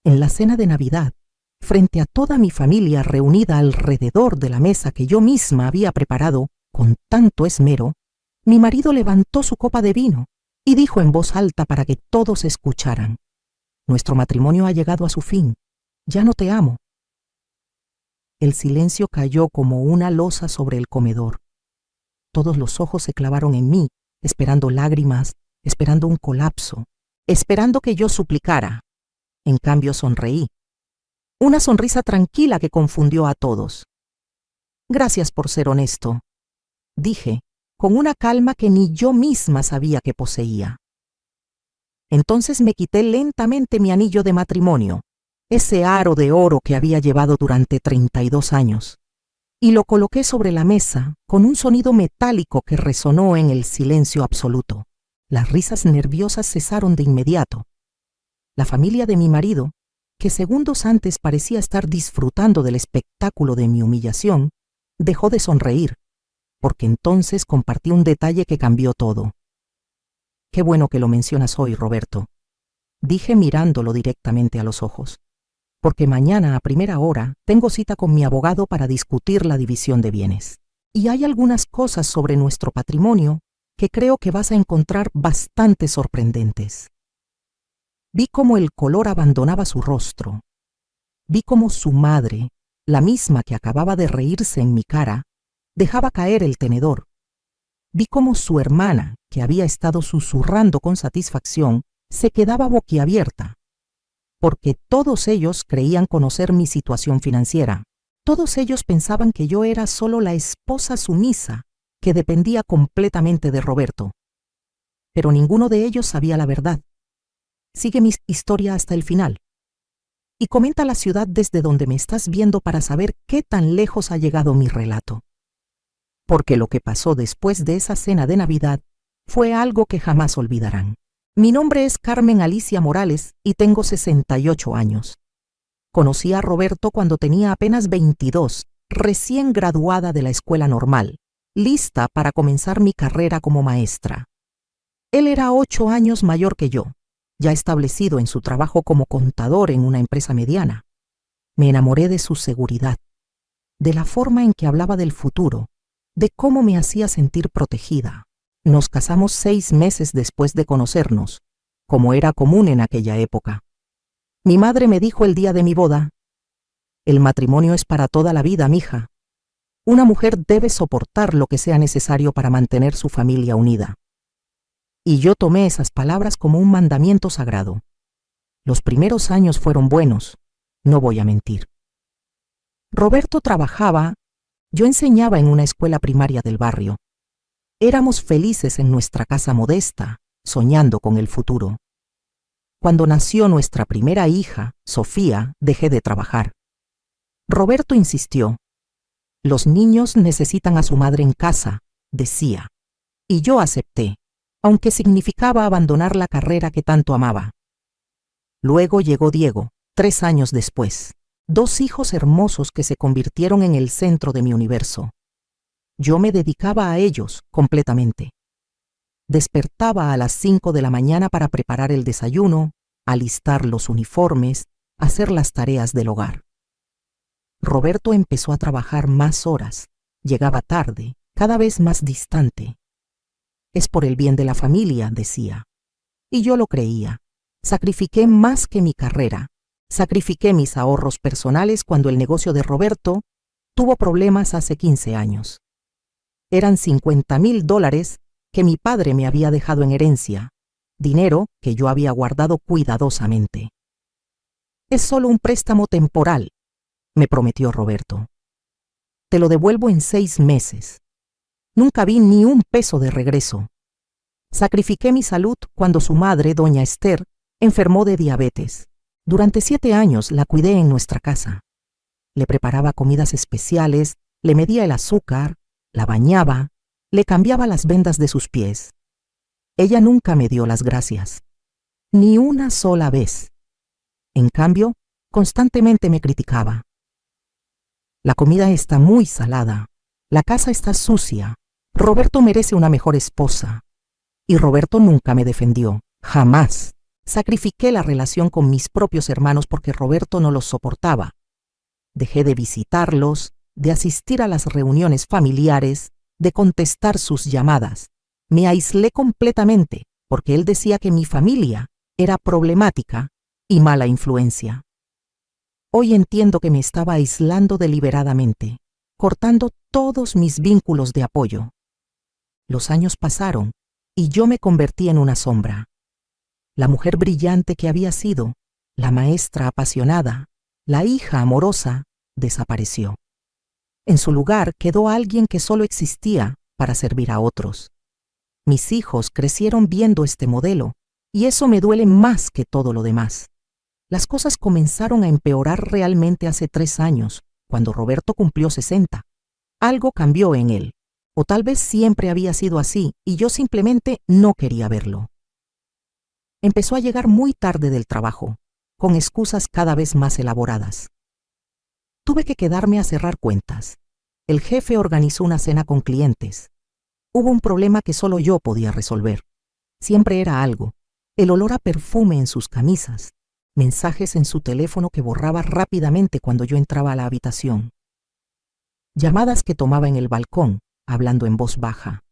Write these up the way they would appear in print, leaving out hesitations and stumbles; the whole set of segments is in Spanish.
En la cena de Navidad, frente a toda mi familia reunida alrededor de la mesa que yo misma había preparado con tanto esmero, mi marido levantó su copa de vino y dijo en voz alta para que todos escucharan: «Nuestro matrimonio ha llegado a su fin. Ya no te amo». El silencio cayó como una losa sobre el comedor. Todos los ojos se clavaron en mí, esperando lágrimas, esperando un colapso, esperando que yo suplicara. En cambio sonreí. Una sonrisa tranquila que confundió a todos. «Gracias por ser honesto», dije, con una calma que ni yo misma sabía que poseía. Entonces me quité lentamente mi anillo de matrimonio, ese aro de oro que había llevado durante 32 años, y lo coloqué sobre la mesa con un sonido metálico que resonó en el silencio absoluto. Las risas nerviosas cesaron de inmediato. La familia de mi marido, que segundos antes parecía estar disfrutando del espectáculo de mi humillación, dejó de sonreír, porque entonces compartí un detalle que cambió todo. «Qué bueno que lo mencionas hoy, Roberto», dije mirándolo directamente a los ojos, «porque mañana a primera hora tengo cita con mi abogado para discutir la división de bienes. Y hay algunas cosas sobre nuestro patrimonio que creo que vas a encontrar bastante sorprendentes». Vi cómo el color abandonaba su rostro. Vi cómo su madre, la misma que acababa de reírse en mi cara, dejaba caer el tenedor. Vi cómo su hermana, que había estado susurrando con satisfacción, se quedaba boquiabierta, porque todos ellos creían conocer mi situación financiera. Todos ellos pensaban que yo era solo la esposa sumisa que dependía completamente de Roberto. Pero ninguno de ellos sabía la verdad. Sigue mi historia hasta el final. Y comenta la ciudad desde donde me estás viendo para saber qué tan lejos ha llegado mi relato. Porque lo que pasó después de esa cena de Navidad fue algo que jamás olvidarán. Mi nombre es Carmen Alicia Morales y tengo 68 años. Conocí a Roberto cuando tenía apenas 22, recién graduada de la escuela normal, lista para comenzar mi carrera como maestra. Él era 8 años mayor que yo, ya establecido en su trabajo como contador en una empresa mediana. Me enamoré de su seguridad, de la forma en que hablaba del futuro, de cómo me hacía sentir protegida. Nos casamos 6 meses después de conocernos, como era común en aquella época. Mi madre me dijo el día de mi boda: «El matrimonio es para toda la vida, mija. Una mujer debe soportar lo que sea necesario para mantener su familia unida». Y yo tomé esas palabras como un mandamiento sagrado. Los primeros años fueron buenos, no voy a mentir. Roberto trabajaba, yo enseñaba en una escuela primaria del barrio. Éramos felices en nuestra casa modesta, soñando con el futuro. Cuando nació nuestra primera hija, Sofía, dejé de trabajar. Roberto insistió: «Los niños necesitan a su madre en casa», decía, y yo acepté, aunque significaba abandonar la carrera que tanto amaba. Luego llegó Diego, 3 años después, 2 hijos hermosos que se convirtieron en el centro de mi universo. Yo me dedicaba a ellos completamente. Despertaba a las 5 de la mañana para preparar el desayuno, alistar los uniformes, hacer las tareas del hogar. Roberto empezó a trabajar más horas, llegaba tarde, cada vez más distante. «Es por el bien de la familia», decía. Y yo lo creía. Sacrifiqué más que mi carrera. Sacrifiqué mis ahorros personales cuando el negocio de Roberto tuvo problemas hace 15 años. Eran $50,000 que mi padre me había dejado en herencia, dinero que yo había guardado cuidadosamente. «Es solo un préstamo temporal», me prometió Roberto. «Te lo devuelvo en 6 meses. Nunca vi ni un peso de regreso. Sacrifiqué mi salud cuando su madre, doña Esther, enfermó de diabetes. Durante 7 años la cuidé en nuestra casa. Le preparaba comidas especiales, le medía el azúcar, la bañaba, le cambiaba las vendas de sus pies. Ella nunca me dio las gracias, ni una sola vez. En cambio, constantemente me criticaba. «La comida está muy salada, la casa está sucia, Roberto merece una mejor esposa». Y Roberto nunca me defendió, jamás. Sacrifiqué la relación con mis propios hermanos porque Roberto no los soportaba. Dejé de visitarlos, de asistir a las reuniones familiares, de contestar sus llamadas. Me aislé completamente porque él decía que mi familia era problemática y mala influencia. Hoy entiendo que me estaba aislando deliberadamente, cortando todos mis vínculos de apoyo. Los años pasaron y yo me convertí en una sombra. La mujer brillante que había sido, la maestra apasionada, la hija amorosa, desapareció. En su lugar quedó alguien que solo existía para servir a otros. Mis hijos crecieron viendo este modelo, y eso me duele más que todo lo demás. Las cosas comenzaron a empeorar realmente hace 3 años, cuando Roberto cumplió 60. Algo cambió en él, o tal vez siempre había sido así, y yo simplemente no quería verlo. Empezó a llegar muy tarde del trabajo, con excusas cada vez más elaboradas. Tuve que quedarme a cerrar cuentas. El jefe organizó una cena con clientes. Hubo un problema que solo yo podía resolver. Siempre era algo: el olor a perfume en sus camisas, mensajes en su teléfono que borraba rápidamente cuando yo entraba a la habitación, llamadas que tomaba en el balcón, hablando en voz baja.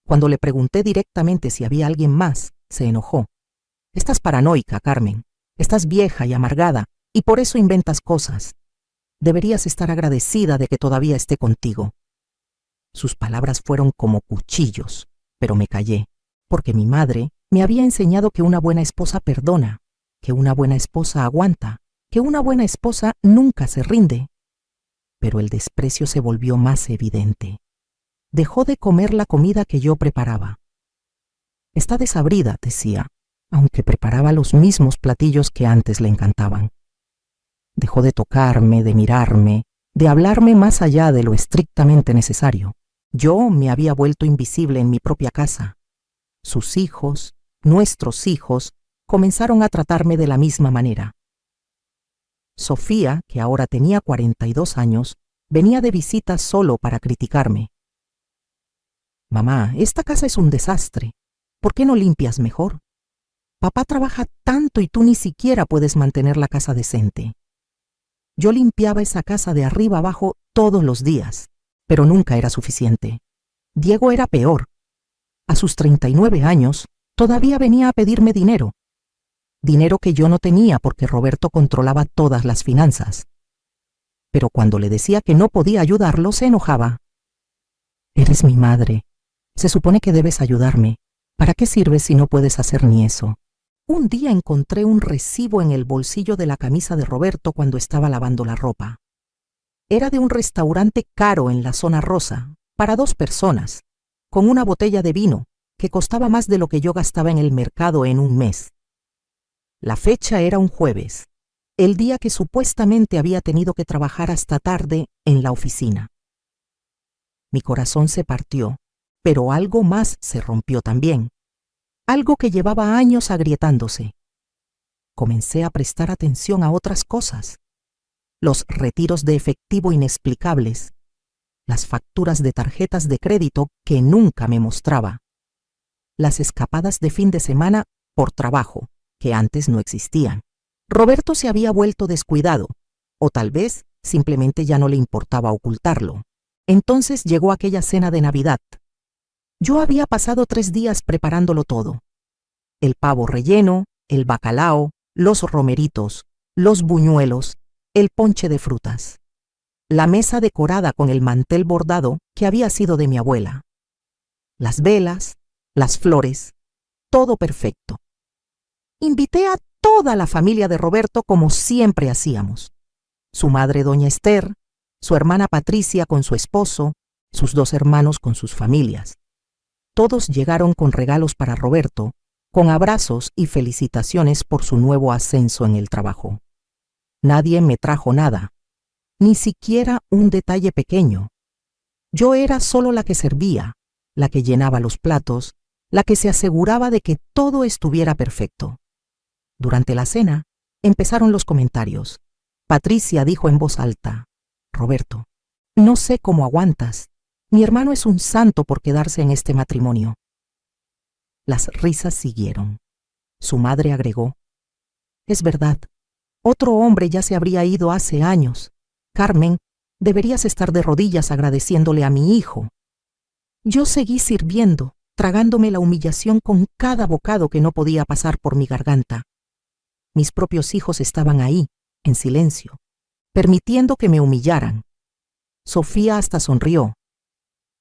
Cuando le pregunté directamente si había alguien más, se enojó. Estás paranoica, Carmen. Estás vieja y amargada, y por eso inventas cosas. Deberías estar agradecida de que todavía esté contigo. Sus palabras fueron como cuchillos, pero me callé, porque mi madre me había enseñado que una buena esposa perdona, que una buena esposa aguanta, que una buena esposa nunca se rinde. Pero el desprecio se volvió más evidente. Dejó de comer la comida que yo preparaba. Está desabrida, decía, aunque preparaba los mismos platillos que antes le encantaban. Dejó de tocarme, de mirarme, de hablarme más allá de lo estrictamente necesario. Yo me había vuelto invisible en mi propia casa. Sus hijos, nuestros hijos, comenzaron a tratarme de la misma manera. Sofía, que ahora tenía 42 años, venía de visita solo para criticarme. Mamá, esta casa es un desastre. ¿Por qué no limpias mejor? Papá trabaja tanto y tú ni siquiera puedes mantener la casa decente. Yo limpiaba esa casa de arriba abajo todos los días, pero nunca era suficiente. Diego era peor. A sus 39 años, todavía venía a pedirme dinero. Dinero que yo no tenía porque Roberto controlaba todas las finanzas. Pero cuando le decía que no podía ayudarlo, se enojaba. Eres mi madre. Se supone que debes ayudarme. ¿Para qué sirves si no puedes hacer ni eso? Un día encontré un recibo en el bolsillo de la camisa de Roberto cuando estaba lavando la ropa. Era de un restaurante caro en la zona rosa, para 2 personas, con una botella de vino que costaba más de lo que yo gastaba en el mercado en un mes. La fecha era un jueves, el día que supuestamente había tenido que trabajar hasta tarde en la oficina. Mi corazón se partió, pero algo más se rompió también. Algo que llevaba años agrietándose. Comencé a prestar atención a otras cosas. Los retiros de efectivo inexplicables, las facturas de tarjetas de crédito que nunca me mostraba, las escapadas de fin de semana por trabajo, que antes no existían. Roberto se había vuelto descuidado, o tal vez simplemente ya no le importaba ocultarlo. Entonces llegó aquella cena de Navidad. Yo había pasado 3 días preparándolo todo. El pavo relleno, el bacalao, los romeritos, los buñuelos, el ponche de frutas. La mesa decorada con el mantel bordado que había sido de mi abuela. Las velas, las flores, todo perfecto. Invité a toda la familia de Roberto como siempre hacíamos. Su madre doña Esther, su hermana Patricia con su esposo, sus 2 hermanos con sus familias. Todos llegaron con regalos para Roberto, con abrazos y felicitaciones por su nuevo ascenso en el trabajo. Nadie me trajo nada, ni siquiera un detalle pequeño. Yo era solo la que servía, la que llenaba los platos, la que se aseguraba de que todo estuviera perfecto. Durante la cena, empezaron los comentarios. Patricia dijo en voz alta: Roberto, no sé cómo aguantas. Mi hermano es un santo por quedarse en este matrimonio. Las risas siguieron. Su madre agregó: «Es verdad, otro hombre ya se habría ido hace años. Carmen, deberías estar de rodillas agradeciéndole a mi hijo». Yo seguí sirviendo, tragándome la humillación con cada bocado que no podía pasar por mi garganta. Mis propios hijos estaban ahí, en silencio, permitiendo que me humillaran. Sofía hasta sonrió.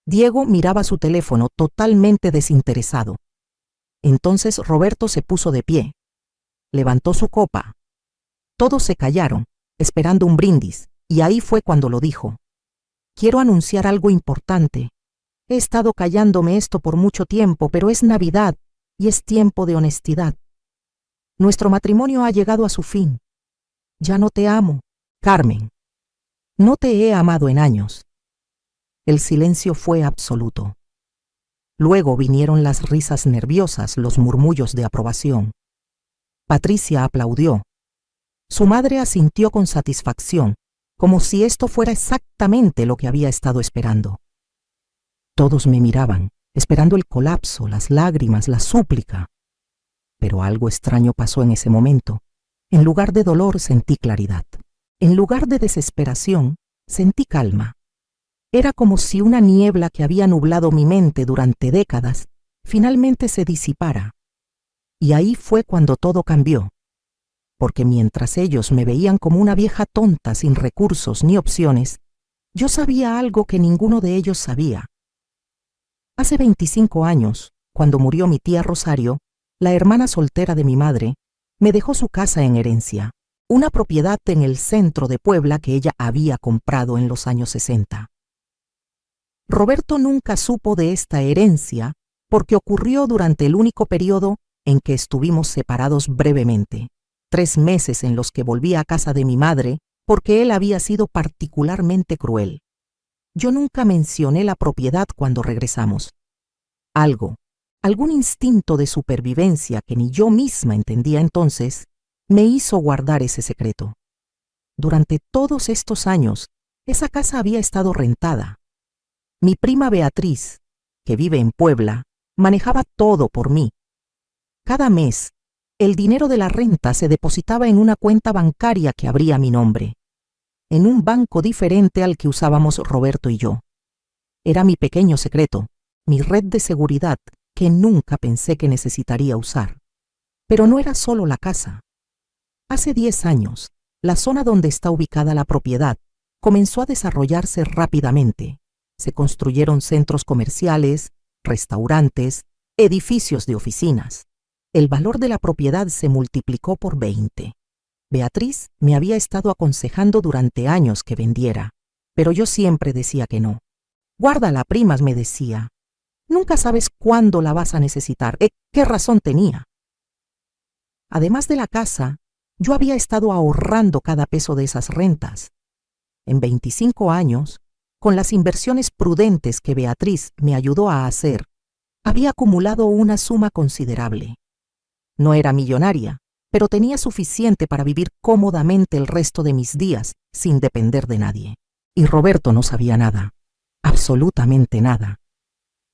Diego miraba su teléfono totalmente desinteresado. Entonces Roberto se puso de pie. Levantó su copa. Todos se callaron, esperando un brindis, y ahí fue cuando lo dijo: «Quiero anunciar algo importante. He estado callándome esto por mucho tiempo, pero es Navidad y es tiempo de honestidad. Nuestro matrimonio ha llegado a su fin. Ya no te amo, Carmen. No te he amado en años». El silencio fue absoluto. Luego vinieron las risas nerviosas, los murmullos de aprobación. Patricia aplaudió. Su madre asintió con satisfacción, como si esto fuera exactamente lo que había estado esperando. Todos me miraban, esperando el colapso, las lágrimas, la súplica. Pero algo extraño pasó en ese momento. En lugar de dolor sentí claridad. En lugar de desesperación, sentí calma. Era como si una niebla que había nublado mi mente durante décadas finalmente se disipara. Y ahí fue cuando todo cambió. Porque mientras ellos me veían como una vieja tonta sin recursos ni opciones, yo sabía algo que ninguno de ellos sabía. Hace 25 años, cuando murió mi tía Rosario, la hermana soltera de mi madre, me dejó su casa en herencia, una propiedad en el centro de Puebla que ella había comprado en los años 60. Roberto nunca supo de esta herencia porque ocurrió durante el único periodo en que estuvimos separados brevemente, 3 meses en los que volví a casa de mi madre porque él había sido particularmente cruel. Yo nunca mencioné la propiedad cuando regresamos. Algún instinto de supervivencia que ni yo misma entendía entonces, me hizo guardar ese secreto. Durante todos estos años, esa casa había estado rentada. Mi prima Beatriz, que vive en Puebla, manejaba todo por mí. Cada mes, el dinero de la renta se depositaba en una cuenta bancaria que abría a mi nombre, en un banco diferente al que usábamos Roberto y yo. Era mi pequeño secreto, mi red de seguridad que nunca pensé que necesitaría usar. Pero no era solo la casa. Hace 10 años, la zona donde está ubicada la propiedad comenzó a desarrollarse rápidamente. Se construyeron centros comerciales, restaurantes, edificios de oficinas. El valor de la propiedad se multiplicó por 20. Beatriz me había estado aconsejando durante años que vendiera, pero yo siempre decía que no. «Guárdala, primas», me decía. «Nunca sabes cuándo la vas a necesitar». ¿Qué razón tenía? Además de la casa, yo había estado ahorrando cada peso de esas rentas. En 25 años, con las inversiones prudentes que Beatriz me ayudó a hacer, había acumulado una suma considerable. No era millonaria, pero tenía suficiente para vivir cómodamente el resto de mis días sin depender de nadie. Y Roberto no sabía nada, absolutamente nada.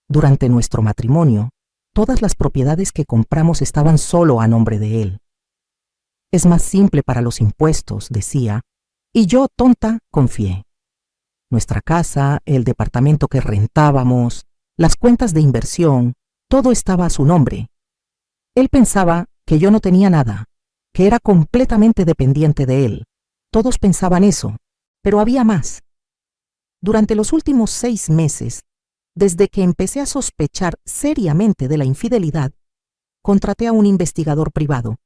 Durante nuestro matrimonio, todas las propiedades que compramos estaban solo a nombre de él. «Es más simple para los impuestos», decía, y yo, tonta, confié. Nuestra casa, el departamento que rentábamos, las cuentas de inversión, todo estaba a su nombre. Él pensaba que yo no tenía nada, que era completamente dependiente de él. Todos pensaban eso, pero había más. Durante los últimos 6 meses, desde que empecé a sospechar seriamente de la infidelidad, contraté a un investigador privado.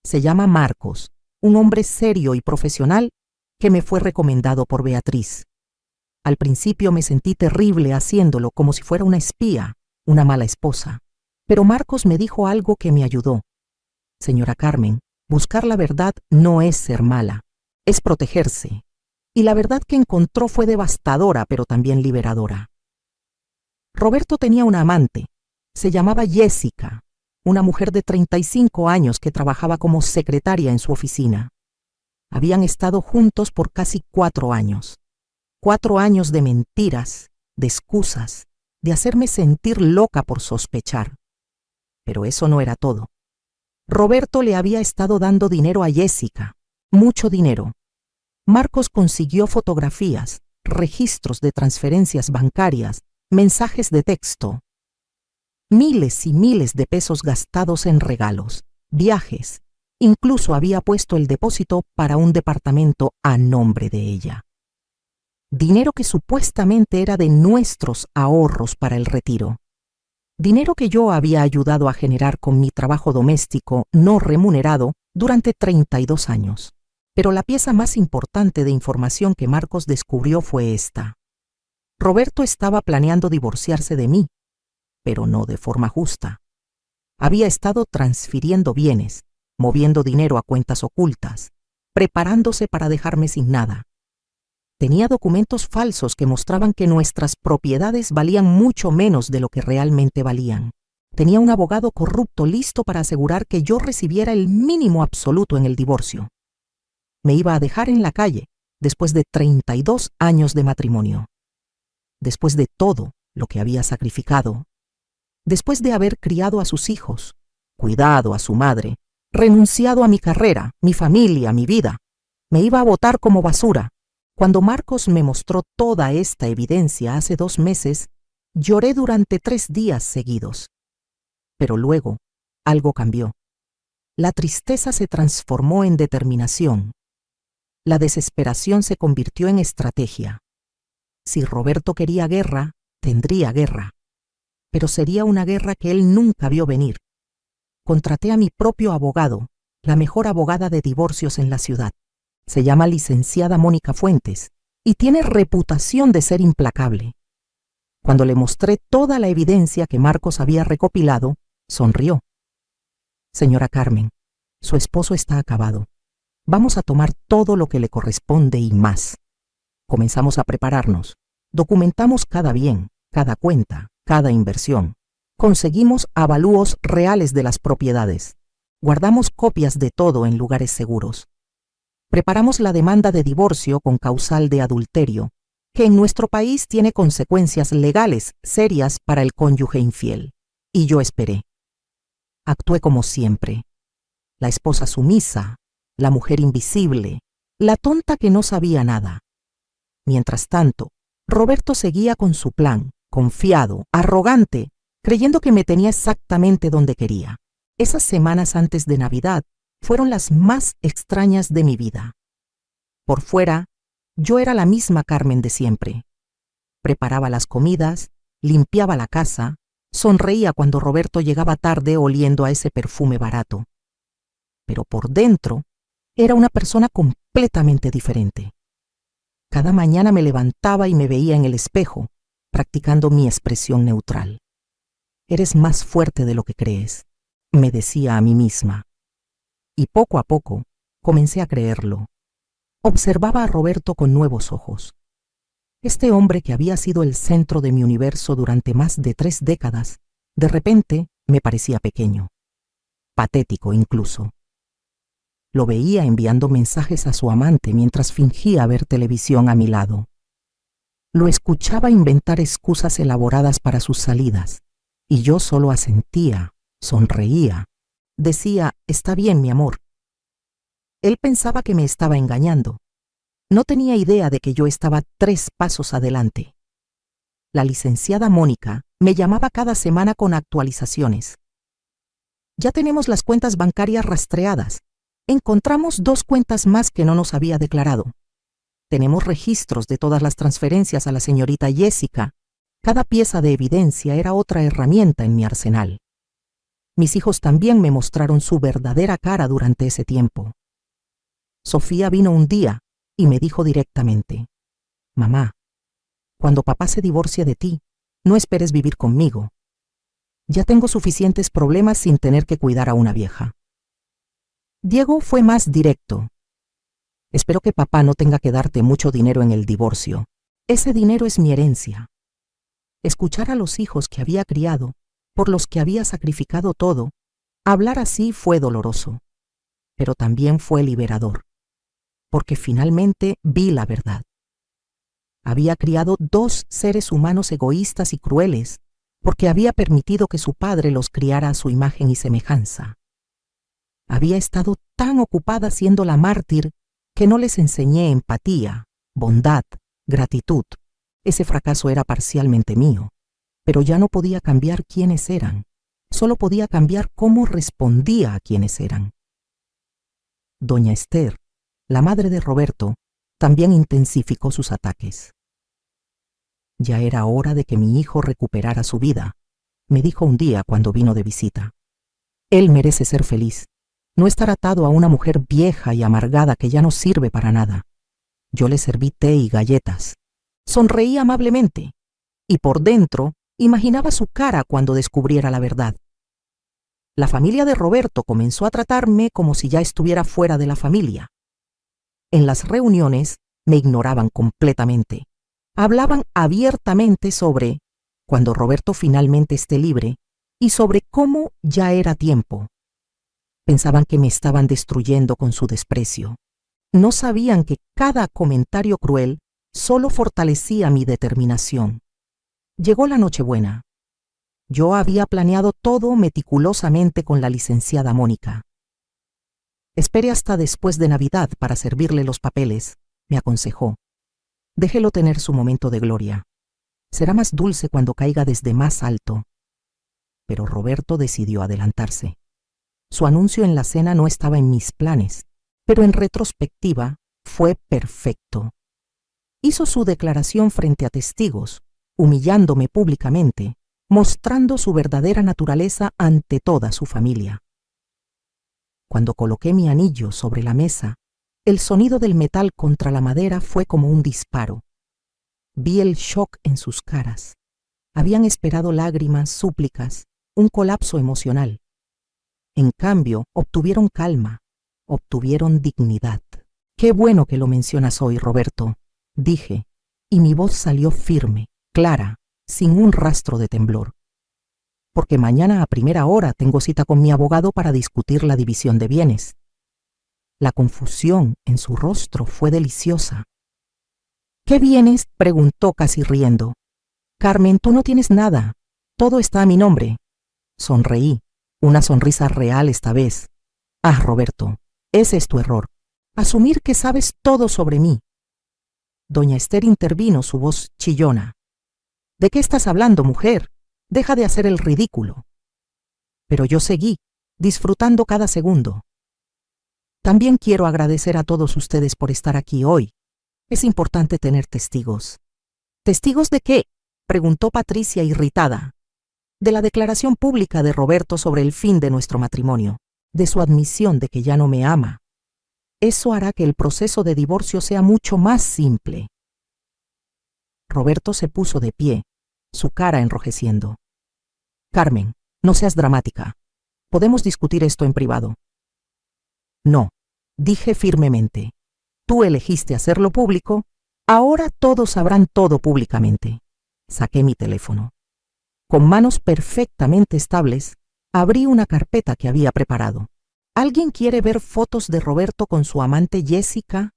Se llama Marcos, un hombre serio y profesional que me fue recomendado por Beatriz. Al principio me sentí terrible haciéndolo, como si fuera una espía, una mala esposa. Pero Marcos me dijo algo que me ayudó. «Señora Carmen, buscar la verdad no es ser mala, es protegerse». Y la verdad que encontró fue devastadora, pero también liberadora. Roberto tenía una amante. Se llamaba Jessica, una mujer de 35 años que trabajaba como secretaria en su oficina. Habían estado juntos por casi 4 años. 4 años de mentiras, de excusas, de hacerme sentir loca por sospechar. Pero eso no era todo. Roberto le había estado dando dinero a Jessica, mucho dinero. Marcos consiguió fotografías, registros de transferencias bancarias, mensajes de texto. Miles y miles de pesos gastados en regalos, viajes. Incluso había puesto el depósito para un departamento a nombre de ella. Dinero que supuestamente era de nuestros ahorros para el retiro. Dinero que yo había ayudado a generar con mi trabajo doméstico no remunerado durante 32 años. Pero la pieza más importante de información que Marcos descubrió fue esta. Roberto estaba planeando divorciarse de mí, pero no de forma justa. Había estado transfiriendo bienes, moviendo dinero a cuentas ocultas, preparándose para dejarme sin nada. Tenía documentos falsos que mostraban que nuestras propiedades valían mucho menos de lo que realmente valían. Tenía un abogado corrupto listo para asegurar que yo recibiera el mínimo absoluto en el divorcio. Me iba a dejar en la calle después de 32 años de matrimonio. Después de todo lo que había sacrificado. Después de haber criado a sus hijos, cuidado a su madre, renunciado a mi carrera, mi familia, mi vida. Me iba a botar como basura. Cuando Marcos me mostró toda esta evidencia hace 2 meses, lloré durante 3 días seguidos. Pero luego, algo cambió. La tristeza se transformó en determinación. La desesperación se convirtió en estrategia. Si Roberto quería guerra, tendría guerra. Pero sería una guerra que él nunca vio venir. Contraté a mi propio abogado, la mejor abogada de divorcios en la ciudad. Se llama licenciada Mónica Fuentes y tiene reputación de ser implacable. Cuando le mostré toda la evidencia que Marcos había recopilado, sonrió. Señora Carmen, su esposo está acabado. Vamos a tomar todo lo que le corresponde y más. Comenzamos a prepararnos. Documentamos cada bien, cada cuenta, cada inversión. Conseguimos avalúos reales de las propiedades. Guardamos copias de todo en lugares seguros. Preparamos la demanda de divorcio con causal de adulterio, que en nuestro país tiene consecuencias legales serias para el cónyuge infiel. Y yo esperé. Actué como siempre. La esposa sumisa, la mujer invisible, la tonta que no sabía nada. Mientras tanto, Roberto seguía con su plan, confiado, arrogante, creyendo que me tenía exactamente donde quería. Esas semanas antes de Navidad fueron las más extrañas de mi vida. Por fuera, yo era la misma Carmen de siempre. Preparaba las comidas, limpiaba la casa, sonreía cuando Roberto llegaba tarde oliendo a ese perfume barato. Pero por dentro, era una persona completamente diferente. Cada mañana me levantaba y me veía en el espejo, practicando mi expresión neutral. Eres más fuerte de lo que crees, me decía a mí misma. Y poco a poco comencé a creerlo. Observaba a Roberto con nuevos ojos. Este hombre que había sido el centro de mi universo durante más de 3 décadas, de repente me parecía pequeño, patético incluso. Lo veía enviando mensajes a su amante mientras fingía ver televisión a mi lado. Lo escuchaba inventar excusas elaboradas para sus salidas, y yo solo asentía, sonreía. Decía, está bien, mi amor. Él pensaba que me estaba engañando. No tenía idea de que yo estaba 3 pasos adelante. La licenciada Mónica me llamaba cada semana con actualizaciones. Ya tenemos las cuentas bancarias rastreadas. Encontramos 2 cuentas más que no nos había declarado. Tenemos registros de todas las transferencias a la señorita Jessica. Cada pieza de evidencia era otra herramienta en mi arsenal. Mis hijos también me mostraron su verdadera cara durante ese tiempo. Sofía vino un día y me dijo directamente, «Mamá, cuando papá se divorcie de ti, no esperes vivir conmigo. Ya tengo suficientes problemas sin tener que cuidar a una vieja». Diego fue más directo. «Espero que papá no tenga que darte mucho dinero en el divorcio. Ese dinero es mi herencia». Escuchar a los hijos que había criado, por los que había sacrificado todo, hablar así fue doloroso, pero también fue liberador, porque finalmente vi la verdad. Había criado 2 seres humanos egoístas y crueles, porque había permitido que su padre los criara a su imagen y semejanza. Había estado tan ocupada siendo la mártir que no les enseñé empatía, bondad, gratitud. Ese fracaso era parcialmente mío, pero ya no podía cambiar quiénes eran. Solo podía cambiar cómo respondía a quienes eran. Doña Esther, la madre de Roberto, también intensificó sus ataques. Ya era hora de que mi hijo recuperara su vida, me dijo un día cuando vino de visita. Él merece ser feliz, no estar atado a una mujer vieja y amargada que ya no sirve para nada. Yo le serví té y galletas. Sonreí amablemente, y por dentro imaginaba su cara cuando descubriera la verdad. La familia de Roberto comenzó a tratarme como si ya estuviera fuera de la familia. En las reuniones me ignoraban completamente. Hablaban abiertamente sobre cuando Roberto finalmente esté libre y sobre cómo ya era tiempo. Pensaban que me estaban destruyendo con su desprecio. No sabían que cada comentario cruel solo fortalecía mi determinación. Llegó la Nochebuena. Yo había planeado todo meticulosamente con la licenciada Mónica. Espere hasta después de Navidad para servirle los papeles, me aconsejó. Déjelo tener su momento de gloria. Será más dulce cuando caiga desde más alto. Pero Roberto decidió adelantarse. Su anuncio en la cena no estaba en mis planes, pero en retrospectiva fue perfecto. Hizo su declaración frente a testigos, humillándome públicamente, mostrando su verdadera naturaleza ante toda su familia. Cuando coloqué mi anillo sobre la mesa, el sonido del metal contra la madera fue como un disparo. Vi el shock en sus caras. Habían esperado lágrimas, súplicas, un colapso emocional. En cambio, obtuvieron calma, obtuvieron dignidad. Qué bueno que lo mencionas hoy, Roberto, dije, y mi voz salió firme, clara, sin un rastro de temblor. Porque mañana a primera hora tengo cita con mi abogado para discutir la división de bienes. La confusión en su rostro fue deliciosa. ¿Qué bienes?, preguntó casi riendo. Carmen, tú no tienes nada. Todo está a mi nombre. Sonreí, una sonrisa real esta vez. Ah, Roberto, ese es tu error. Asumir que sabes todo sobre mí. Doña Esther intervino, su voz chillona. ¿De qué estás hablando, mujer? Deja de hacer el ridículo. Pero yo seguí, disfrutando cada segundo. También quiero agradecer a todos ustedes por estar aquí hoy. Es importante tener testigos. ¿Testigos de qué?, preguntó Patricia irritada. De la declaración pública de Roberto sobre el fin de nuestro matrimonio, de su admisión de que ya no me ama. Eso hará que el proceso de divorcio sea mucho más simple. Roberto se puso de pie, su cara enrojeciendo. Carmen, no seas dramática. Podemos discutir esto en privado. No, dije firmemente. Tú elegiste hacerlo público, ahora todos sabrán todo públicamente. Saqué mi teléfono. Con manos perfectamente estables, abrí una carpeta que había preparado. ¿Alguien quiere ver fotos de Roberto con su amante Jessica?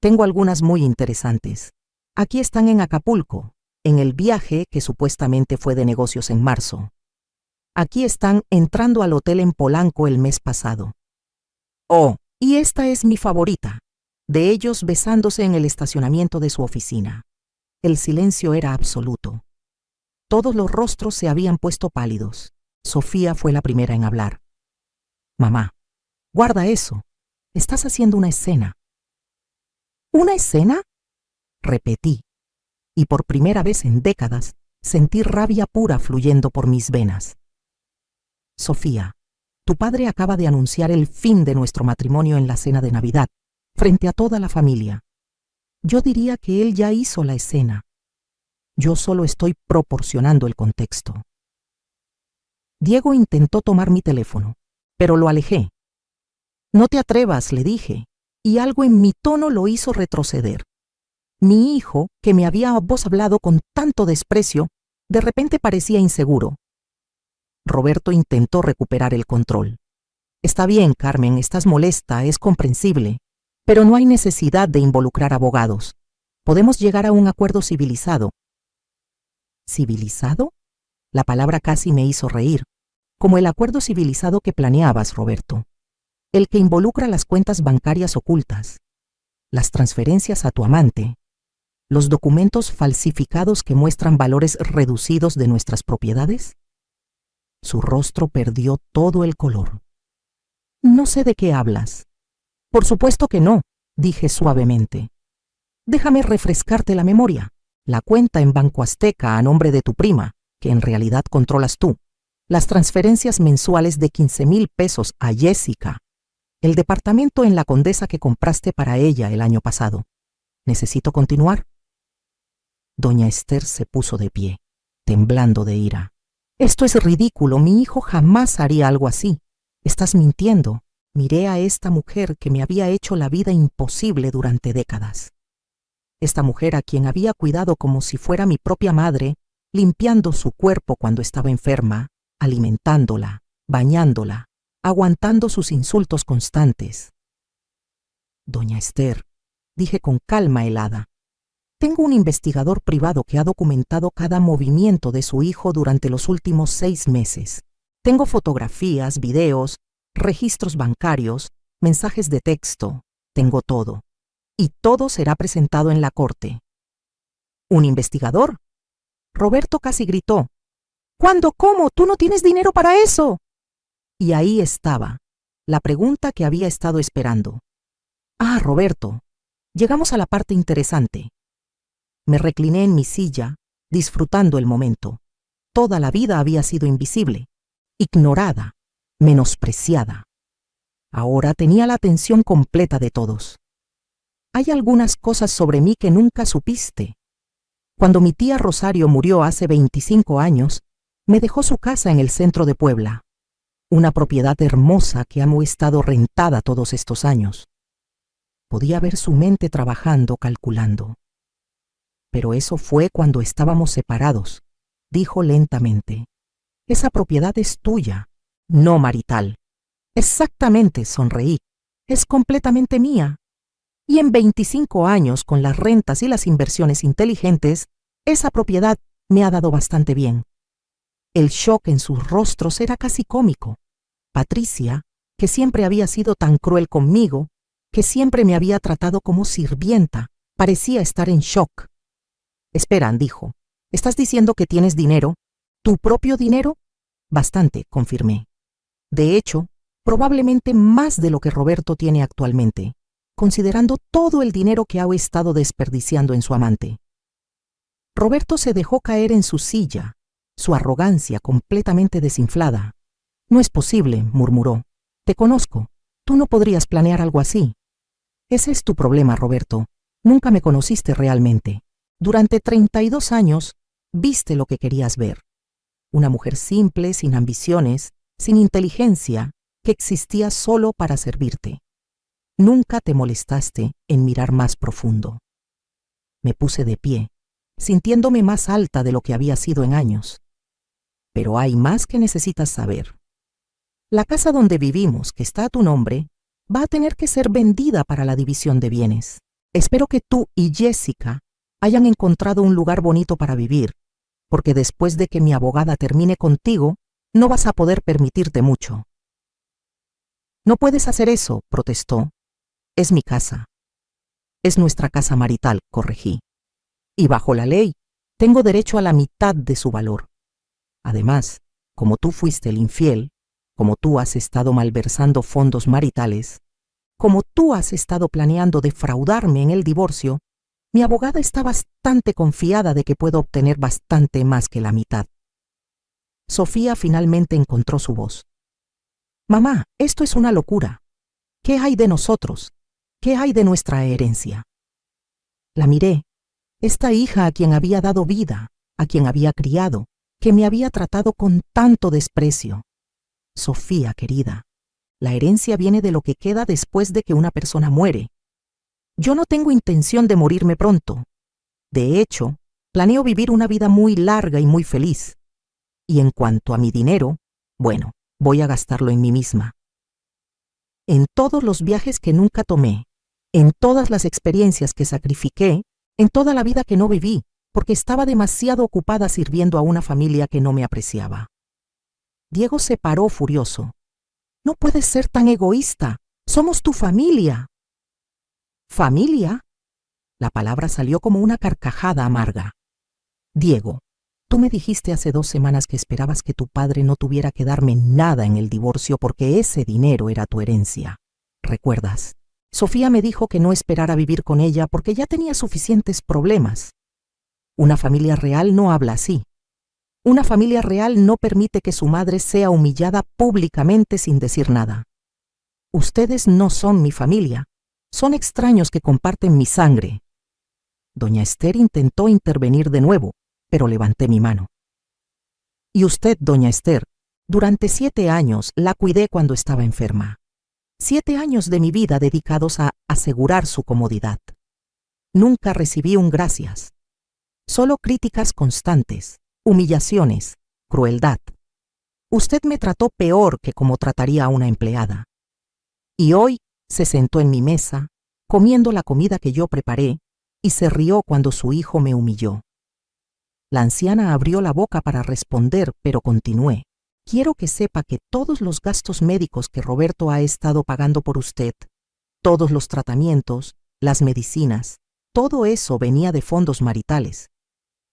Tengo algunas muy interesantes. Aquí están en Acapulco, en el viaje que supuestamente fue de negocios en marzo. Aquí están entrando al hotel en Polanco el mes pasado. Oh, y esta es mi favorita, de ellos besándose en el estacionamiento de su oficina. El silencio era absoluto. Todos los rostros se habían puesto pálidos. Sofía fue la primera en hablar. Mamá, guarda eso. Estás haciendo una escena. ¿Una escena?, repetí, y por primera vez en décadas sentí rabia pura fluyendo por mis venas. Sofía, tu padre acaba de anunciar el fin de nuestro matrimonio en la cena de Navidad, frente a toda la familia. Yo diría que él ya hizo la escena. Yo solo estoy proporcionando el contexto. Diego intentó tomar mi teléfono, pero lo alejé. No te atrevas, le dije, y algo en mi tono lo hizo retroceder. Mi hijo, que me había hablado con tanto desprecio, de repente parecía inseguro. Roberto intentó recuperar el control. Está bien, Carmen, estás molesta, es comprensible, pero no hay necesidad de involucrar abogados. Podemos llegar a un acuerdo civilizado. ¿Civilizado? La palabra casi me hizo reír, como el acuerdo civilizado que planeabas, Roberto. el que involucra las cuentas bancarias ocultas, las transferencias a tu amante, los documentos falsificados que muestran valores reducidos de nuestras propiedades? Su rostro perdió todo el color. No sé de qué hablas. Por supuesto que no, dije suavemente. Déjame refrescarte la memoria. La cuenta en Banco Azteca a nombre de tu prima, que en realidad controlas tú. Las transferencias mensuales de 15,000 pesos a Jessica. El departamento en La Condesa que compraste para ella el año pasado. ¿Necesito continuar? Doña Esther se puso de pie, temblando de ira. Esto es ridículo. Mi hijo jamás haría algo así. Estás mintiendo. Miré a esta mujer que me había hecho la vida imposible durante décadas. Esta mujer a quien había cuidado como si fuera mi propia madre, limpiando su cuerpo cuando estaba enferma, alimentándola, bañándola, aguantando sus insultos constantes. Doña Esther, dije con calma helada, tengo un investigador privado que ha documentado cada movimiento de su hijo durante los últimos 6 meses. Tengo fotografías, videos, registros bancarios, mensajes de texto, tengo todo. Y todo será presentado en la corte. ¿Un investigador? Roberto casi gritó. ¿Cuándo? ¿Cómo? ¡Tú no tienes dinero para eso! Y ahí estaba, la pregunta que había estado esperando. Ah, Roberto, llegamos a la parte interesante. Me recliné en mi silla, disfrutando el momento. Toda la vida había sido invisible, ignorada, menospreciada. Ahora tenía la atención completa de todos. Hay algunas cosas sobre mí que nunca supiste. Cuando mi tía Rosario murió hace 25 años, me dejó su casa en el centro de Puebla, una propiedad hermosa que ha estado rentada todos estos años. Podía ver su mente trabajando, calculando. Pero eso fue cuando estábamos separados, dijo lentamente. Esa propiedad es tuya, no marital. Exactamente, sonreí. Es completamente mía. Y en 25 años, con las rentas y las inversiones inteligentes, esa propiedad me ha dado bastante bien. El shock en sus rostros era casi cómico. Patricia, que siempre había sido tan cruel conmigo, que siempre me había tratado como sirvienta, parecía estar en shock. Espera, dijo, ¿estás diciendo que tienes dinero? ¿Tu propio dinero? Bastante, confirmé. De hecho, probablemente más de lo que Roberto tiene actualmente, considerando todo el dinero que ha estado desperdiciando en su amante. Roberto se dejó caer en su silla, su arrogancia completamente desinflada. No es posible, murmuró. Te conozco. Tú no podrías planear algo así. Ese es tu problema, Roberto. Nunca me conociste realmente. Durante 32 años, viste lo que querías ver. Una mujer simple, sin ambiciones, sin inteligencia, que existía solo para servirte. Nunca te molestaste en mirar más profundo. Me puse de pie, sintiéndome más alta de lo que había sido en años. Pero hay más que necesitas saber. La casa donde vivimos, que está a tu nombre, va a tener que ser vendida para la división de bienes. Espero que tú y Jessica hayan encontrado un lugar bonito para vivir, porque después de que mi abogada termine contigo, no vas a poder permitirte mucho. No puedes hacer eso, protestó. Es mi casa. Es nuestra casa marital, corregí. Y bajo la ley, tengo derecho a la mitad de su valor. Además, como tú fuiste el infiel, como tú has estado malversando fondos maritales, como tú has estado planeando defraudarme en el divorcio, mi abogada está bastante confiada de que puedo obtener bastante más que la mitad. Sofía finalmente encontró su voz. Mamá, esto es una locura. ¿Qué hay de nosotros? ¿Qué hay de nuestra herencia? La miré. Esta hija a quien había dado vida, a quien había criado, que me había tratado con tanto desprecio. Sofía, querida, la herencia viene de lo que queda después de que una persona muere. Yo no tengo intención de morirme pronto. De hecho, planeo vivir una vida muy larga y muy feliz. Y en cuanto a mi dinero, bueno, voy a gastarlo en mí misma. En todos los viajes que nunca tomé, en todas las experiencias que sacrifiqué, en toda la vida que no viví, porque estaba demasiado ocupada sirviendo a una familia que no me apreciaba. Diego se paró furioso. No puedes ser tan egoísta. Somos tu familia. ¿Familia? La palabra salió como una carcajada amarga. Diego, tú me dijiste hace 2 semanas que esperabas que tu padre no tuviera que darme nada en el divorcio porque ese dinero era tu herencia. ¿Recuerdas? Sofía me dijo que no esperara vivir con ella porque ya tenía suficientes problemas. Una familia real no habla así. Una familia real no permite que su madre sea humillada públicamente sin decir nada. Ustedes no son mi familia, son extraños que comparten mi sangre. Doña Esther intentó intervenir de nuevo, pero levanté mi mano. Y usted, doña Esther, durante 7 años la cuidé cuando estaba enferma. 7 años de mi vida dedicados a asegurar su comodidad. Nunca recibí un gracias. Solo críticas constantes, humillaciones, crueldad. Usted me trató peor que como trataría a una empleada. Y hoy se sentó en mi mesa, comiendo la comida que yo preparé, y se rió cuando su hijo me humilló. La anciana abrió la boca para responder, pero continué. Quiero que sepa que todos los gastos médicos que Roberto ha estado pagando por usted, todos los tratamientos, las medicinas, todo eso venía de fondos maritales.